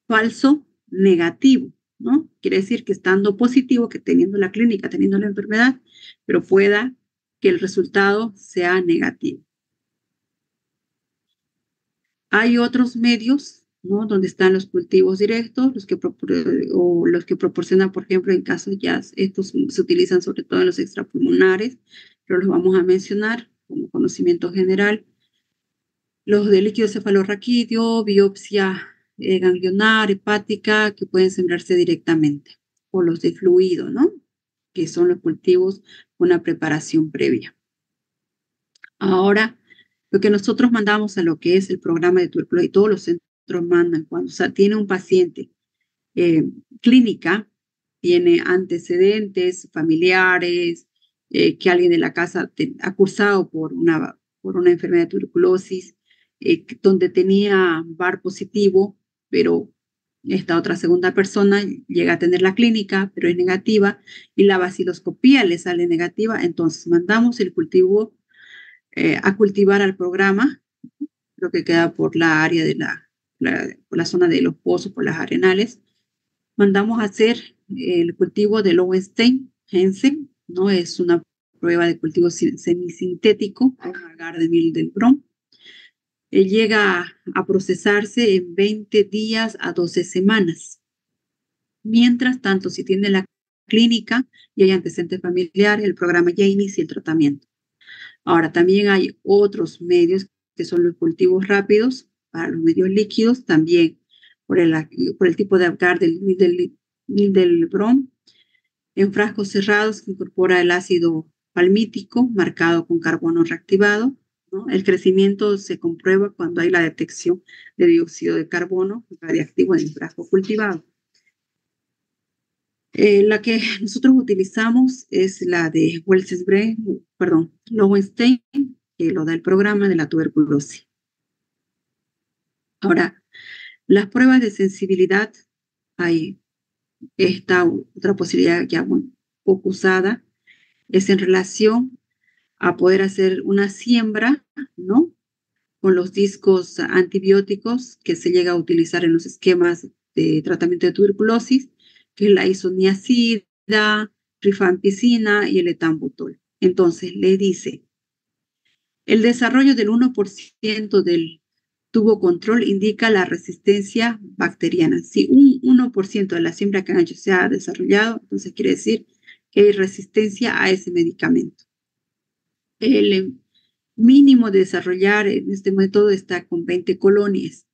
falso negativo, ¿no? Quiere decir que estando positivo, que teniendo la clínica, teniendo la enfermedad, pero pueda que el resultado sea negativo. Hay otros medios ¿no? Donde están los cultivos directos, o los que proporcionan, por ejemplo, en casos ya, estos se utilizan sobre todo en los extrapulmonares, pero los vamos a mencionar como conocimiento general. Los de líquido cefalorraquídeo, biopsia ganglionar, hepática, que pueden sembrarse directamente, o los de fluido, ¿no? Que son los cultivos con una preparación previa. Ahora, lo que nosotros mandamos a lo que es el programa de tuberculosis, y todos los centros mandan, cuando tiene un paciente clínica, tiene antecedentes familiares, que alguien de la casa ha cursado por una enfermedad de tuberculosis, donde tenía VAR positivo, pero esta otra segunda persona llega a tener la clínica, pero es negativa, y la baciloscopía le sale negativa, entonces mandamos el cultivo a cultivar al programa, lo que queda por la área de por la zona de los pozos, por las arenales. Mandamos a hacer el cultivo de Lowenstein-Hansen, ¿no? Es una prueba de cultivo semisintético con agar de Mildelbrom. Llega a procesarse en 20 días a 12 semanas. Mientras tanto, si tiene la clínica y hay antecedentes familiares, el programa ya inicia el tratamiento. Ahora, también hay otros medios que son los cultivos rápidos para los medios líquidos, también por el tipo de agar del Mildelbrom, en frascos cerrados que incorpora el ácido palmítico marcado con carbono reactivado, ¿no? El crecimiento se comprueba cuando hay la detección de dióxido de carbono radiactivo en el frasco cultivado. La que nosotros utilizamos es la de Lowenstein, que lo da el programa de la tuberculosis. Ahora, las pruebas de sensibilidad, hay esta otra posibilidad ya poco usada, es en relación a poder hacer una siembra, ¿no? Con los discos antibióticos que se llega a utilizar en los esquemas de tratamiento de tuberculosis, que es la isoniazida, rifampicina y el etambutol. Entonces, le dice, el desarrollo del 1% del tubo control indica la resistencia bacteriana. Si un 1% de la siembra que han hecho se ha desarrollado, entonces quiere decir que hay resistencia a ese medicamento. El mínimo de desarrollar en este método está con 20 colonias.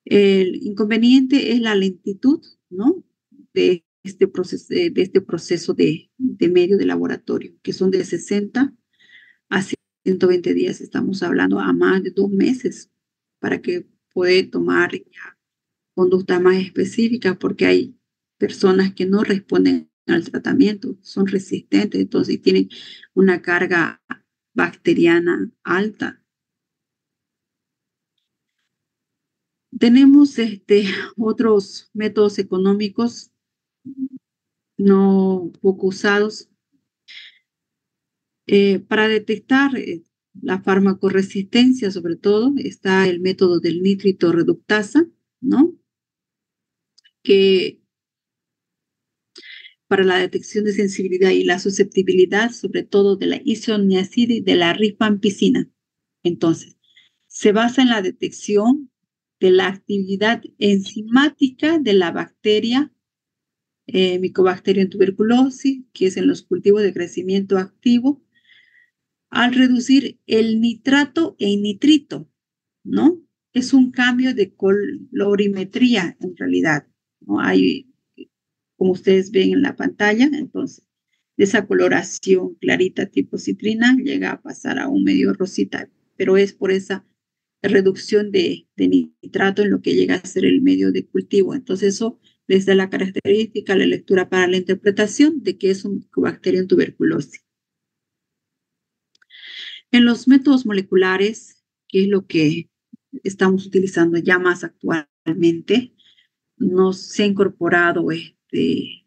El inconveniente es la lentitud, ¿no? De este proceso de medio de laboratorio, que son de 60 a 120 días. Estamos hablando a más de 2 meses para que pueda tomar conductas más específicas, porque hay personas que no responden al tratamiento, son resistentes, entonces tienen una carga bacteriana alta. Tenemos otros métodos económicos no poco usados para detectar la farmacoresistencia, sobre todo, está el método del nítrito reductasa, ¿no? Que para la detección de sensibilidad y la susceptibilidad, sobre todo de la isoniazida y de la rifampicina. Entonces, se basa en la detección de la actividad enzimática de la bacteria Mycobacterium tuberculosis, que es en los cultivos de crecimiento activo, al reducir el nitrato en nitrito, ¿no? Es un cambio de colorimetría en realidad, ¿no? Hay, como ustedes ven en la pantalla, entonces, de esa coloración clarita tipo citrina llega a pasar a un medio rosita, pero es por esa reducción de nitrato en lo que llega a ser el medio de cultivo. Entonces, eso les da la característica, la lectura para la interpretación de que es un Mycobacterium tuberculosis. En los métodos moleculares, que es lo que estamos utilizando ya más actualmente, no se ha incorporado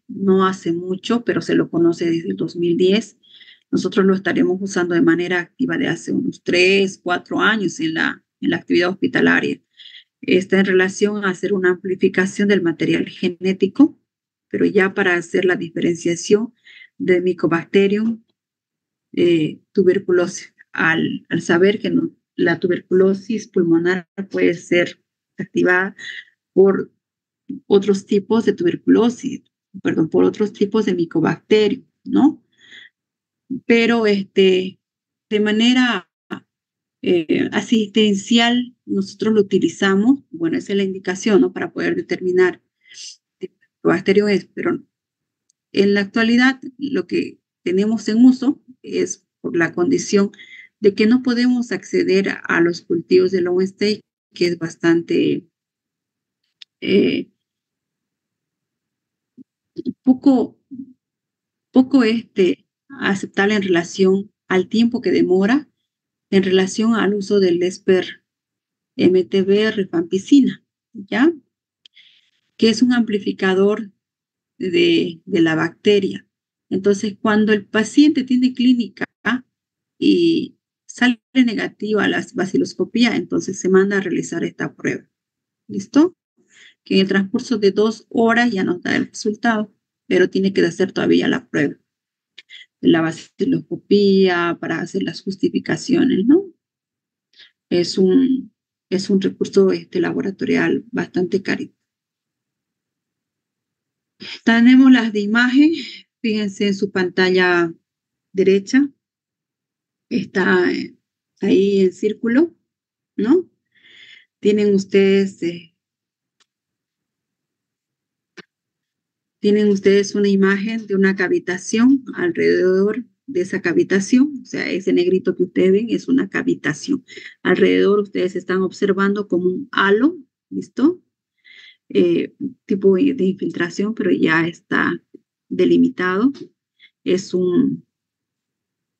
no hace mucho, pero se lo conoce desde el 2010. Nosotros lo estaremos usando de manera activa de hace unos 3, 4 años en la actividad hospitalaria. Está en relación a hacer una amplificación del material genético, pero ya para hacer la diferenciación de Mycobacterium tuberculosis, al saber que la tuberculosis pulmonar puede ser activada por otros tipos de tuberculosis, perdón, por otros tipos de micobacterios, ¿no? Pero de manera asistencial, nosotros lo utilizamos, bueno, esa es la indicación, ¿no? Para poder determinar qué bacterio es, pero en la actualidad lo que tenemos en uso es por la condición de que no podemos acceder a los cultivos de long stay, que es bastante eh, poco, poco aceptable en relación al tiempo que demora en relación al uso del ESPER MTB rifampicina, ¿ya? Que es un amplificador de la bacteria. Entonces, cuando el paciente tiene clínica y sale negativa a la baciloscopía, entonces se manda a realizar esta prueba. ¿Listo? Que en el transcurso de 2 horas ya nos da el resultado, pero tiene que hacer todavía la prueba de la baciloscopía para hacer las justificaciones, ¿no? Es un, es un recurso laboratorial bastante carito. Tenemos las de imagen, fíjense en su pantalla derecha, está ahí en círculo, ¿no? Tienen ustedes una imagen de una cavitación alrededor de esa cavitación, o sea, ese negrito que ustedes ven es una cavitación. Alrededor ustedes están observando como un halo, ¿listo? Tipo de infiltración, pero ya está delimitado. Es un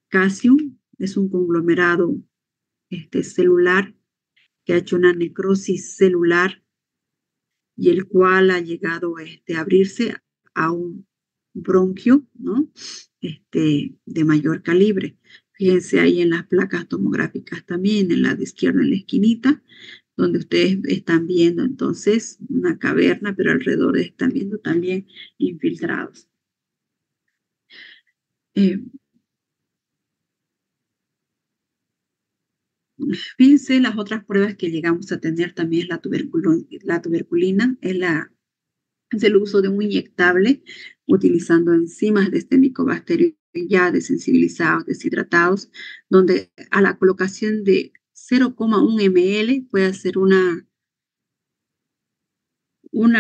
calcium, es un conglomerado celular que ha hecho una necrosis celular y el cual ha llegado a abrirse a un bronquio, ¿no? De mayor calibre. Fíjense ahí en las placas tomográficas también, en la de izquierda en la esquinita, donde ustedes están viendo entonces una caverna, pero alrededor están viendo también infiltrados. Fíjense las otras pruebas que llegamos a tener también es la tuberculina, es el uso de un inyectable utilizando enzimas de este micobacterio ya desensibilizados, deshidratados, donde a la colocación de 0,1 ml puede hacer una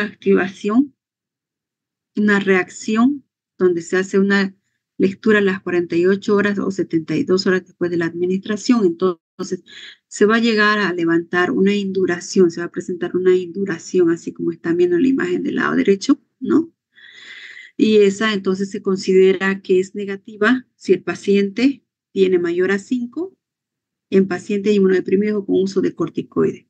activación, una reacción, donde se hace una lectura a las 48 horas o 72 horas después de la administración. Entonces, se va a llegar a levantar una induración, se va a presentar una induración, así como están viendo en la imagen del lado derecho, ¿no? Y esa entonces se considera que es negativa si el paciente tiene mayor a 5 en pacientes inmunodeprimidos con uso de corticoides,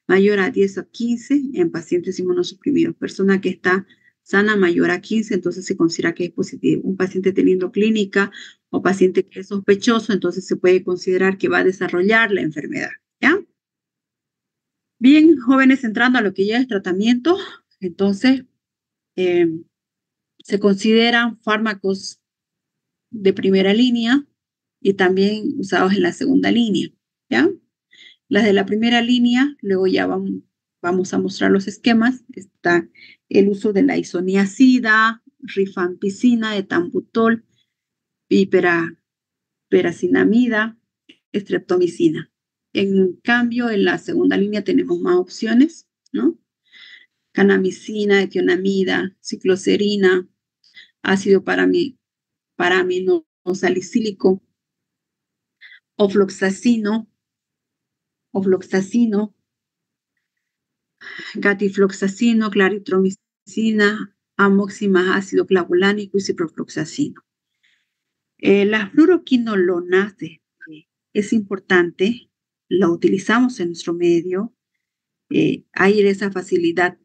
mayor a 10 a 15 en pacientes inmunosuprimidos. Persona que está sana mayor a 15, entonces se considera que es positivo. Un paciente teniendo clínica o paciente que es sospechoso, entonces se puede considerar que va a desarrollar la enfermedad, ¿ya? Bien, jóvenes, entrando a lo que ya es tratamiento, entonces se consideran fármacos de primera línea y también usados en la segunda línea, ¿ya? Las de la primera línea, luego ya vamos a mostrar los esquemas. Está el uso de la isoniazida, rifampicina, etambutol, peracinamida, streptomicina. En cambio, en la segunda línea tenemos más opciones, ¿no? Canamicina, etionamida, cicloserina, ácido paraminosalicílico, ofloxacino, gatifloxacino, claritromicina, amoximaz ácido clavulánico y ciprofloxacino. La fluoroquinolonase es importante, la utilizamos en nuestro medio, hay esa facilidad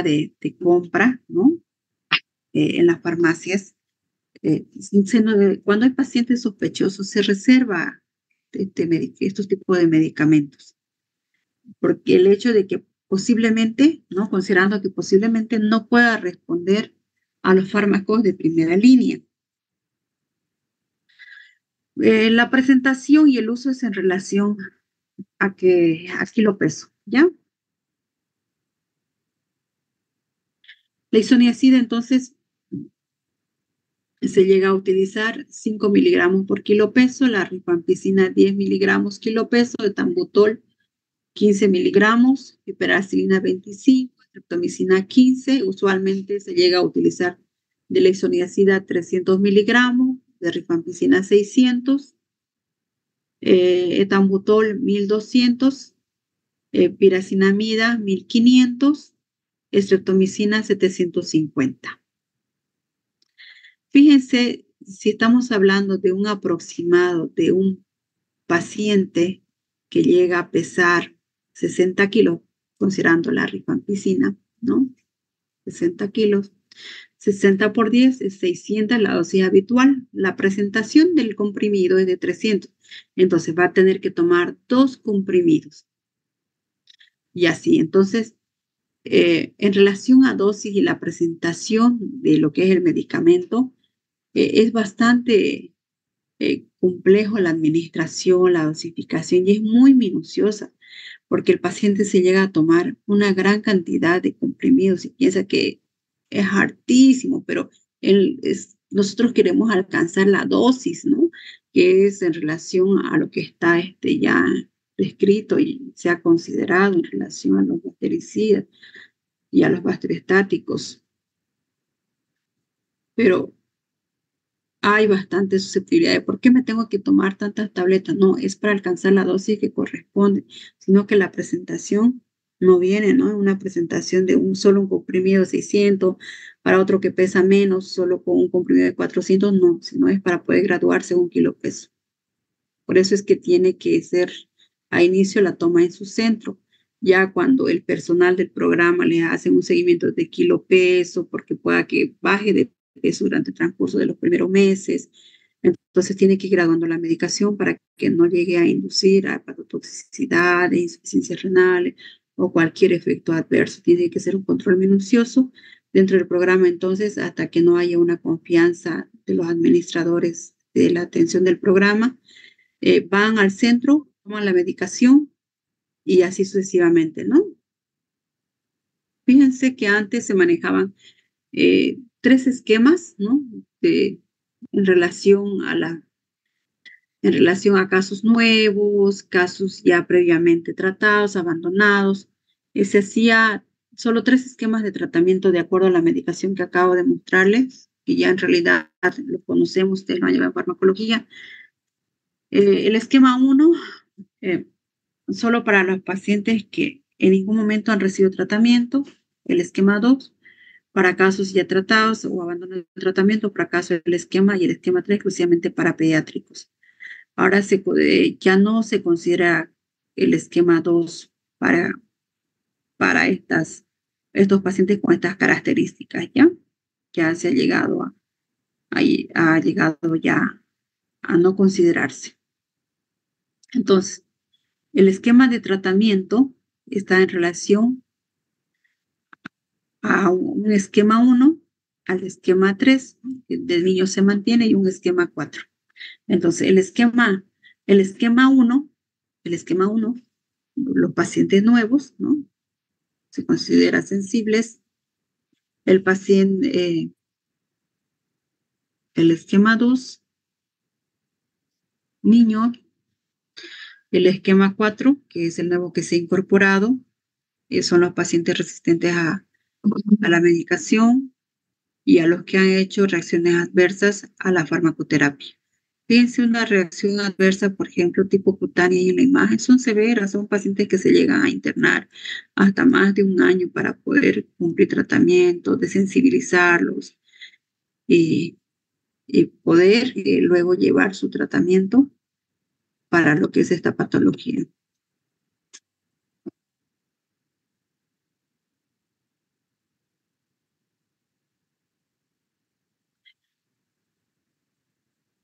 de compra, ¿no? En las farmacias. Cuando hay pacientes sospechosos, se reserva estos tipos de medicamentos. Porque el hecho de que posiblemente, ¿no? Considerando que posiblemente no pueda responder a los fármacos de primera línea. La presentación y el uso es en relación a kilo peso, ¿ya? La isoniazida, entonces, se llega a utilizar 5 miligramos por kilo peso, la rifampicina 10 miligramos kilo peso, etambutol 15 miligramos, piperacilina 25, streptomicina 15. Usualmente se llega a utilizar de la isoniazida 300 miligramos, de rifampicina 600, etambutol 1200, piracinamida 1500, streptomicina 750. Fíjense, si estamos hablando de un aproximado de un paciente que llega a pesar 60 kilos, considerando la rifampicina, ¿no? 60 kilos. 60 por 10 es 600, la dosis habitual. La presentación del comprimido es de 300. Entonces va a tener que tomar 2 comprimidos. Y así, entonces, en relación a dosis y la presentación de lo que es el medicamento, es bastante complejo la administración, la dosificación, y es muy minuciosa, porque el paciente se llega a tomar una gran cantidad de comprimidos y piensa que es hartísimo, pero nosotros queremos alcanzar la dosis, ¿no? Que es en relación a lo que está ya descrito y se ha considerado en relación a los bactericidas y a los bacteriostáticos. Pero hay bastante susceptibilidad de por qué me tengo que tomar tantas tabletas. No, es para alcanzar la dosis que corresponde, sino que la presentación no viene, ¿no? Una presentación de solo un comprimido de 600, para otro que pesa menos, solo con un comprimido de 400, no, sino es para poder graduarse un kilo peso. Por eso es que tiene que ser a inicio la toma en su centro. Ya cuando el personal del programa le hace un seguimiento de kilo peso, porque pueda que baje de peso durante el transcurso de los primeros meses, entonces tiene que ir graduando la medicación para que no llegue a inducir a hepatotoxicidad, insuficiencias renales o cualquier efecto adverso. Tiene que ser un control minucioso dentro del programa, entonces, hasta que no haya una confianza de los administradores de la atención del programa. Van al centro, toman la medicación y así sucesivamente, ¿no? Fíjense que antes se manejaban 3 esquemas, ¿no? En relación a casos nuevos, casos ya previamente tratados, abandonados. Se hacía solo 3 esquemas de tratamiento de acuerdo a la medicación que acabo de mostrarles, que ya en realidad lo conocemos del año de farmacología. El esquema 1, solo para los pacientes que en ningún momento han recibido tratamiento. El esquema 2, para casos ya tratados o abandono de tratamiento, fracaso del esquema, y el esquema 3 exclusivamente para pediátricos. Ahora ya no se considera el esquema 2 para estos pacientes con estas características, ¿ya? Ya se ha llegado ya a no considerarse. Entonces, el esquema de tratamiento está en relación a un esquema 1, al esquema 3, del niño se mantiene, y un esquema 4. Entonces, el esquema 1, los pacientes nuevos, ¿no? Se considera sensibles. El paciente, el esquema 2, niño. El esquema 4, que es el nuevo que se ha incorporado, son los pacientes resistentes a la medicación y a los que han hecho reacciones adversas a la farmacoterapia. Fíjense, una reacción adversa, por ejemplo, tipo cutánea, y en la imagen son severas, son pacientes que se llegan a internar hasta más de un año para poder cumplir tratamiento, desensibilizarlos y poder luego llevar su tratamiento para lo que es esta patología.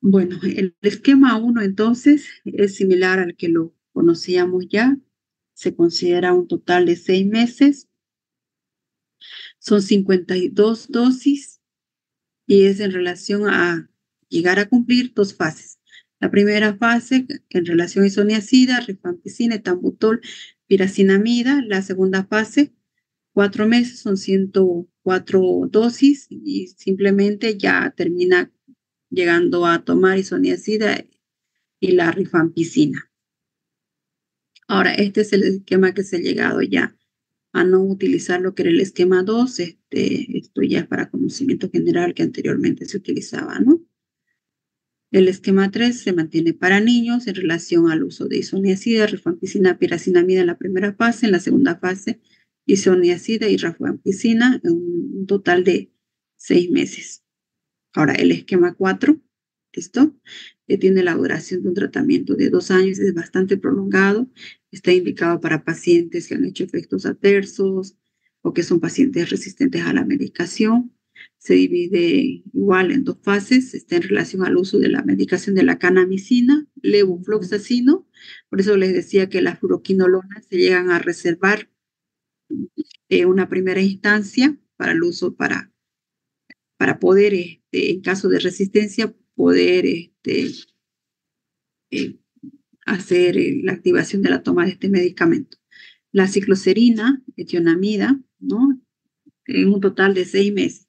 Bueno, el esquema 1 entonces es similar al que lo conocíamos ya. Se considera un total de 6 meses. Son 52 dosis y es en relación a llegar a cumplir 2 fases. La primera fase en relación a isoniazida, rifampicina, etambutol, piracinamida, la segunda fase, 4 meses, son 104 dosis y simplemente ya termina llegando a tomar isoniazida y la rifampicina. Ahora, este es el esquema que se ha llegado ya a no utilizar lo que era el esquema 2. Esto ya es para conocimiento general que anteriormente se utilizaba, ¿no? El esquema 3 se mantiene para niños en relación al uso de isoniazida, rifampicina, piracinamida en la primera fase, en la segunda fase, isoniazida y rifampicina en un total de 6 meses. Ahora, el esquema 4, ¿listo? Que tiene la duración de un tratamiento de 2 años, es bastante prolongado, está indicado para pacientes que han hecho efectos adversos o que son pacientes resistentes a la medicación. Se divide igual en 2 fases, está en relación al uso de la medicación de la canamicina, levofloxacino, por eso les decía que las fluoroquinolonas se llegan a reservar en una primera instancia para el uso para poder, en caso de resistencia, poder hacer la activación de la toma de este medicamento. La cicloserina, etionamida, ¿no? En un total de 6 meses.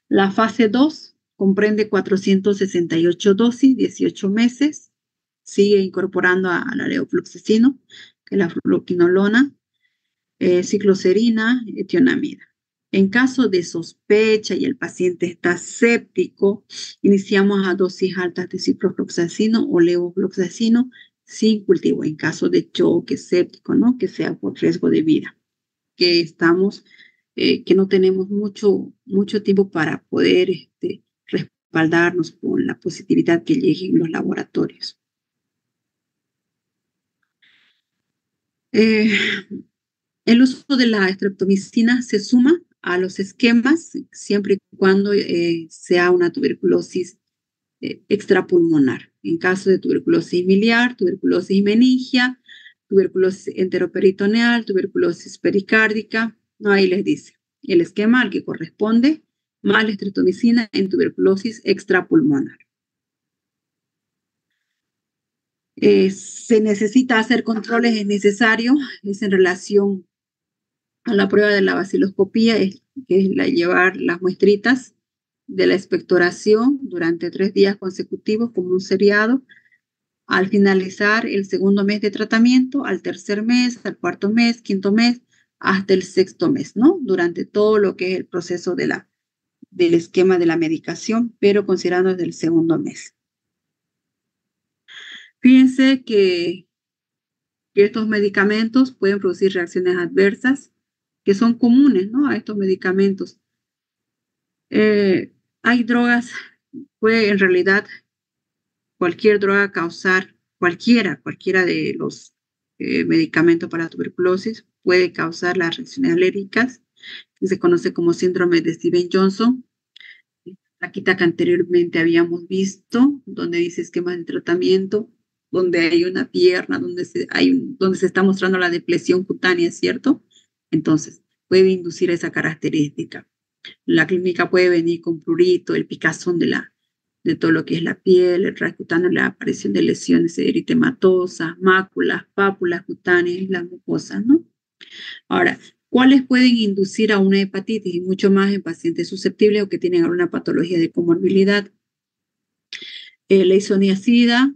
La fase 2 comprende 468 dosis, 18 meses. Sigue incorporando a la levofloxacino, que es la fluoroquinolona, cicloserina, etionamida. En caso de sospecha y el paciente está séptico, iniciamos a dosis altas de ciprofloxacino o levofloxacino sin cultivo. En caso de choque séptico, ¿no? Que sea por riesgo de vida, que estamos, que no tenemos mucho tiempo para poder respaldarnos con la positividad que llegue en los laboratorios. El uso de la streptomicina se suma a los esquemas siempre y cuando sea una tuberculosis extrapulmonar. En caso de tuberculosis miliar, tuberculosis meningia, tuberculosis enteroperitoneal, tuberculosis pericárdica, no, ahí les dice el esquema al que corresponde más la streptomicina en tuberculosis extrapulmonar. Se necesita hacer controles, es necesario, es en relación a la prueba de la baciloscopía, que es llevar las muestritas de la expectoración durante 3 días consecutivos como un seriado. Al finalizar el segundo mes de tratamiento, al tercer mes, al cuarto mes, quinto mes, hasta el sexto mes, ¿no? Durante todo lo que es el proceso del esquema de la medicación, pero considerando desde el segundo mes. Fíjense que estos medicamentos pueden producir reacciones adversas que son comunes, ¿no? A estos medicamentos. Hay drogas, puede en realidad cualquier droga causar, cualquiera de los medicamentos para tuberculosis puede causar las reacciones alérgicas, que se conoce como síndrome de Stevens-Johnson. La quita que anteriormente habíamos visto, donde dice esquemas de tratamiento, donde hay una pierna, donde se está mostrando la depresión cutánea, ¿cierto? Entonces, puede inducir esa característica. La clínica puede venir con prurito, el picazón de todo lo que es la piel, el ras cutáneo, la aparición de lesiones eritematosas, máculas, pápulas cutáneas, las mucosas, ¿no? Ahora, ¿cuáles pueden inducir a una hepatitis? Y mucho más en pacientes susceptibles o que tienen alguna patología de comorbilidad. La isoniazida,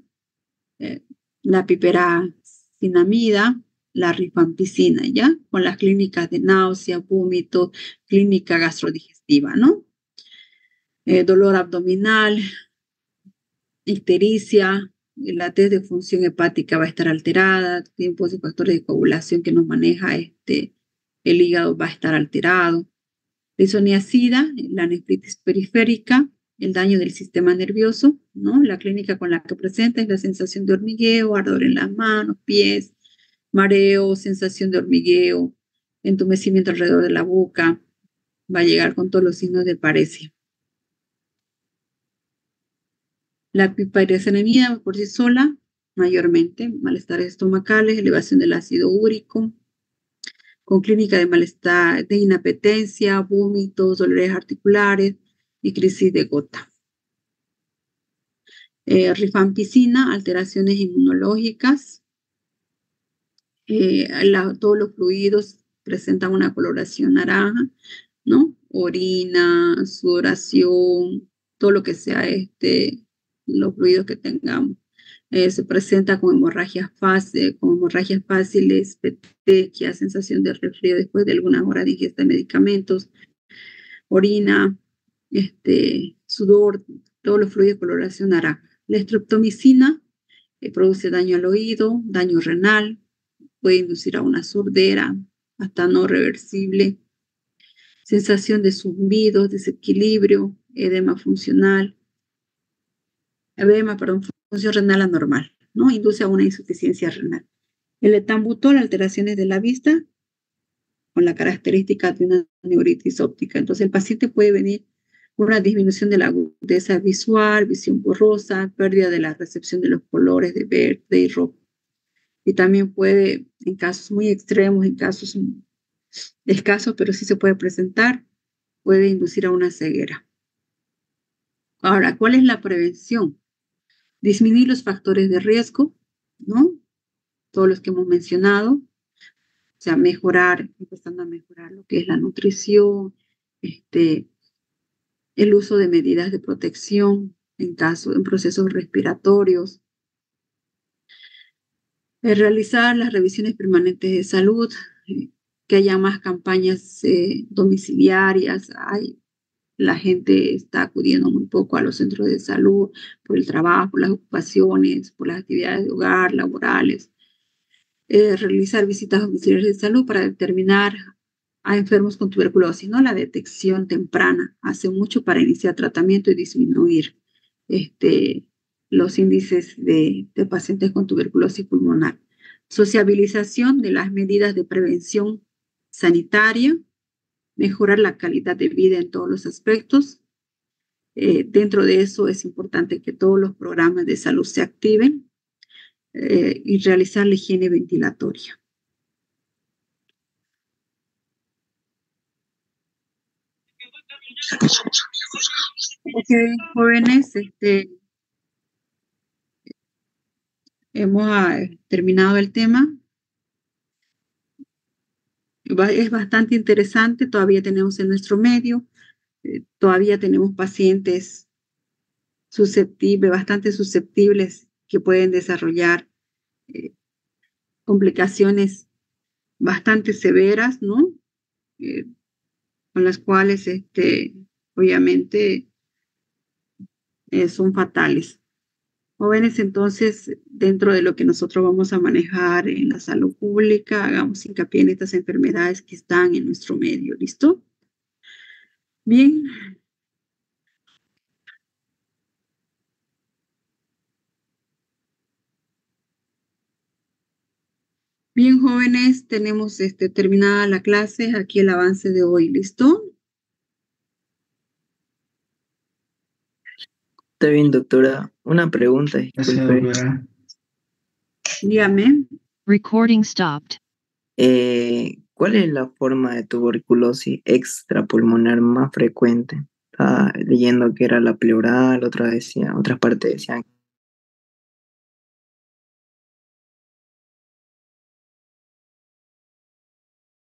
la piperacinamida, la rifampicina, ¿ya? Con las clínicas de náusea, vómito, clínica gastrodigestiva, ¿no? Dolor abdominal, ictericia, la test de función hepática va a estar alterada, tiempos y factores de coagulación que nos maneja el hígado va a estar alterado. La isoniazida, la nefritis periférica, el daño del sistema nervioso, ¿no? La clínica con la que presenta es la sensación de hormigueo, ardor en las manos, pies, mareo, sensación de hormigueo, entumecimiento alrededor de la boca, va a llegar con todos los signos de paresia. La pipericenemia por sí sola, mayormente, malestares estomacales, elevación del ácido úrico, con clínica de malestar, de inapetencia, vómitos, dolores articulares y crisis de gota. Rifampicina, alteraciones inmunológicas, todos los fluidos presentan una coloración naranja, ¿no? Orina, sudoración, todo lo que sea los fluidos que tengamos. Se presenta con hemorragias fáciles, petequia, sensación de resfrío después de algunas horas de ingesta de medicamentos, orina, sudor, todos los fluidos de coloración naranja. La estreptomicina produce daño al oído, daño renal, puede inducir a una sordera hasta no reversible, sensación de zumbidos, desequilibrio, función renal anormal, ¿no? Induce a una insuficiencia renal. El etambutol, alteraciones de la vista, con la característica de una neuritis óptica. Entonces, el paciente puede venir con una disminución de la agudeza visual, visión borrosa, pérdida de la recepción de los colores de verde y rojo. Y también puede, en casos muy extremos, en casos escasos, pero sí se puede presentar, puede inducir a una ceguera. Ahora, ¿cuál es la prevención? Disminuir los factores de riesgo, ¿no? Todos los que hemos mencionado. O sea, empezando a mejorar lo que es la nutrición, el uso de medidas de protección en procesos respiratorios. Realizar las revisiones permanentes de salud, que haya más campañas domiciliarias. La gente está acudiendo muy poco a los centros de salud por el trabajo, las ocupaciones, por las actividades de hogar, laborales. Realizar visitas domiciliarias de salud para determinar a enfermos con tuberculosis, ¿no? La detección temprana hace mucho para iniciar tratamiento y disminuir los índices de pacientes con tuberculosis pulmonar. Sociabilización de las medidas de prevención sanitaria, mejorar la calidad de vida en todos los aspectos. Dentro de eso es importante que todos los programas de salud se activen y realizar la higiene ventilatoria. Ok, jóvenes, hemos terminado el tema. Es bastante interesante, todavía tenemos en nuestro medio, todavía tenemos pacientes bastante susceptibles que pueden desarrollar complicaciones bastante severas, ¿no? Con las cuales, obviamente, son fatales. Jóvenes, entonces, dentro de lo que nosotros vamos a manejar en la salud pública, hagamos hincapié en estas enfermedades que están en nuestro medio, ¿listo? Bien. Bien, jóvenes, tenemos terminada la clase, aquí el avance de hoy, ¿listo? Está bien, doctora. Una pregunta, disculpe. Dígame. Recording stopped. ¿Cuál es la forma de tuberculosis extrapulmonar más frecuente? Estaba leyendo que era la pleural, otras partes decían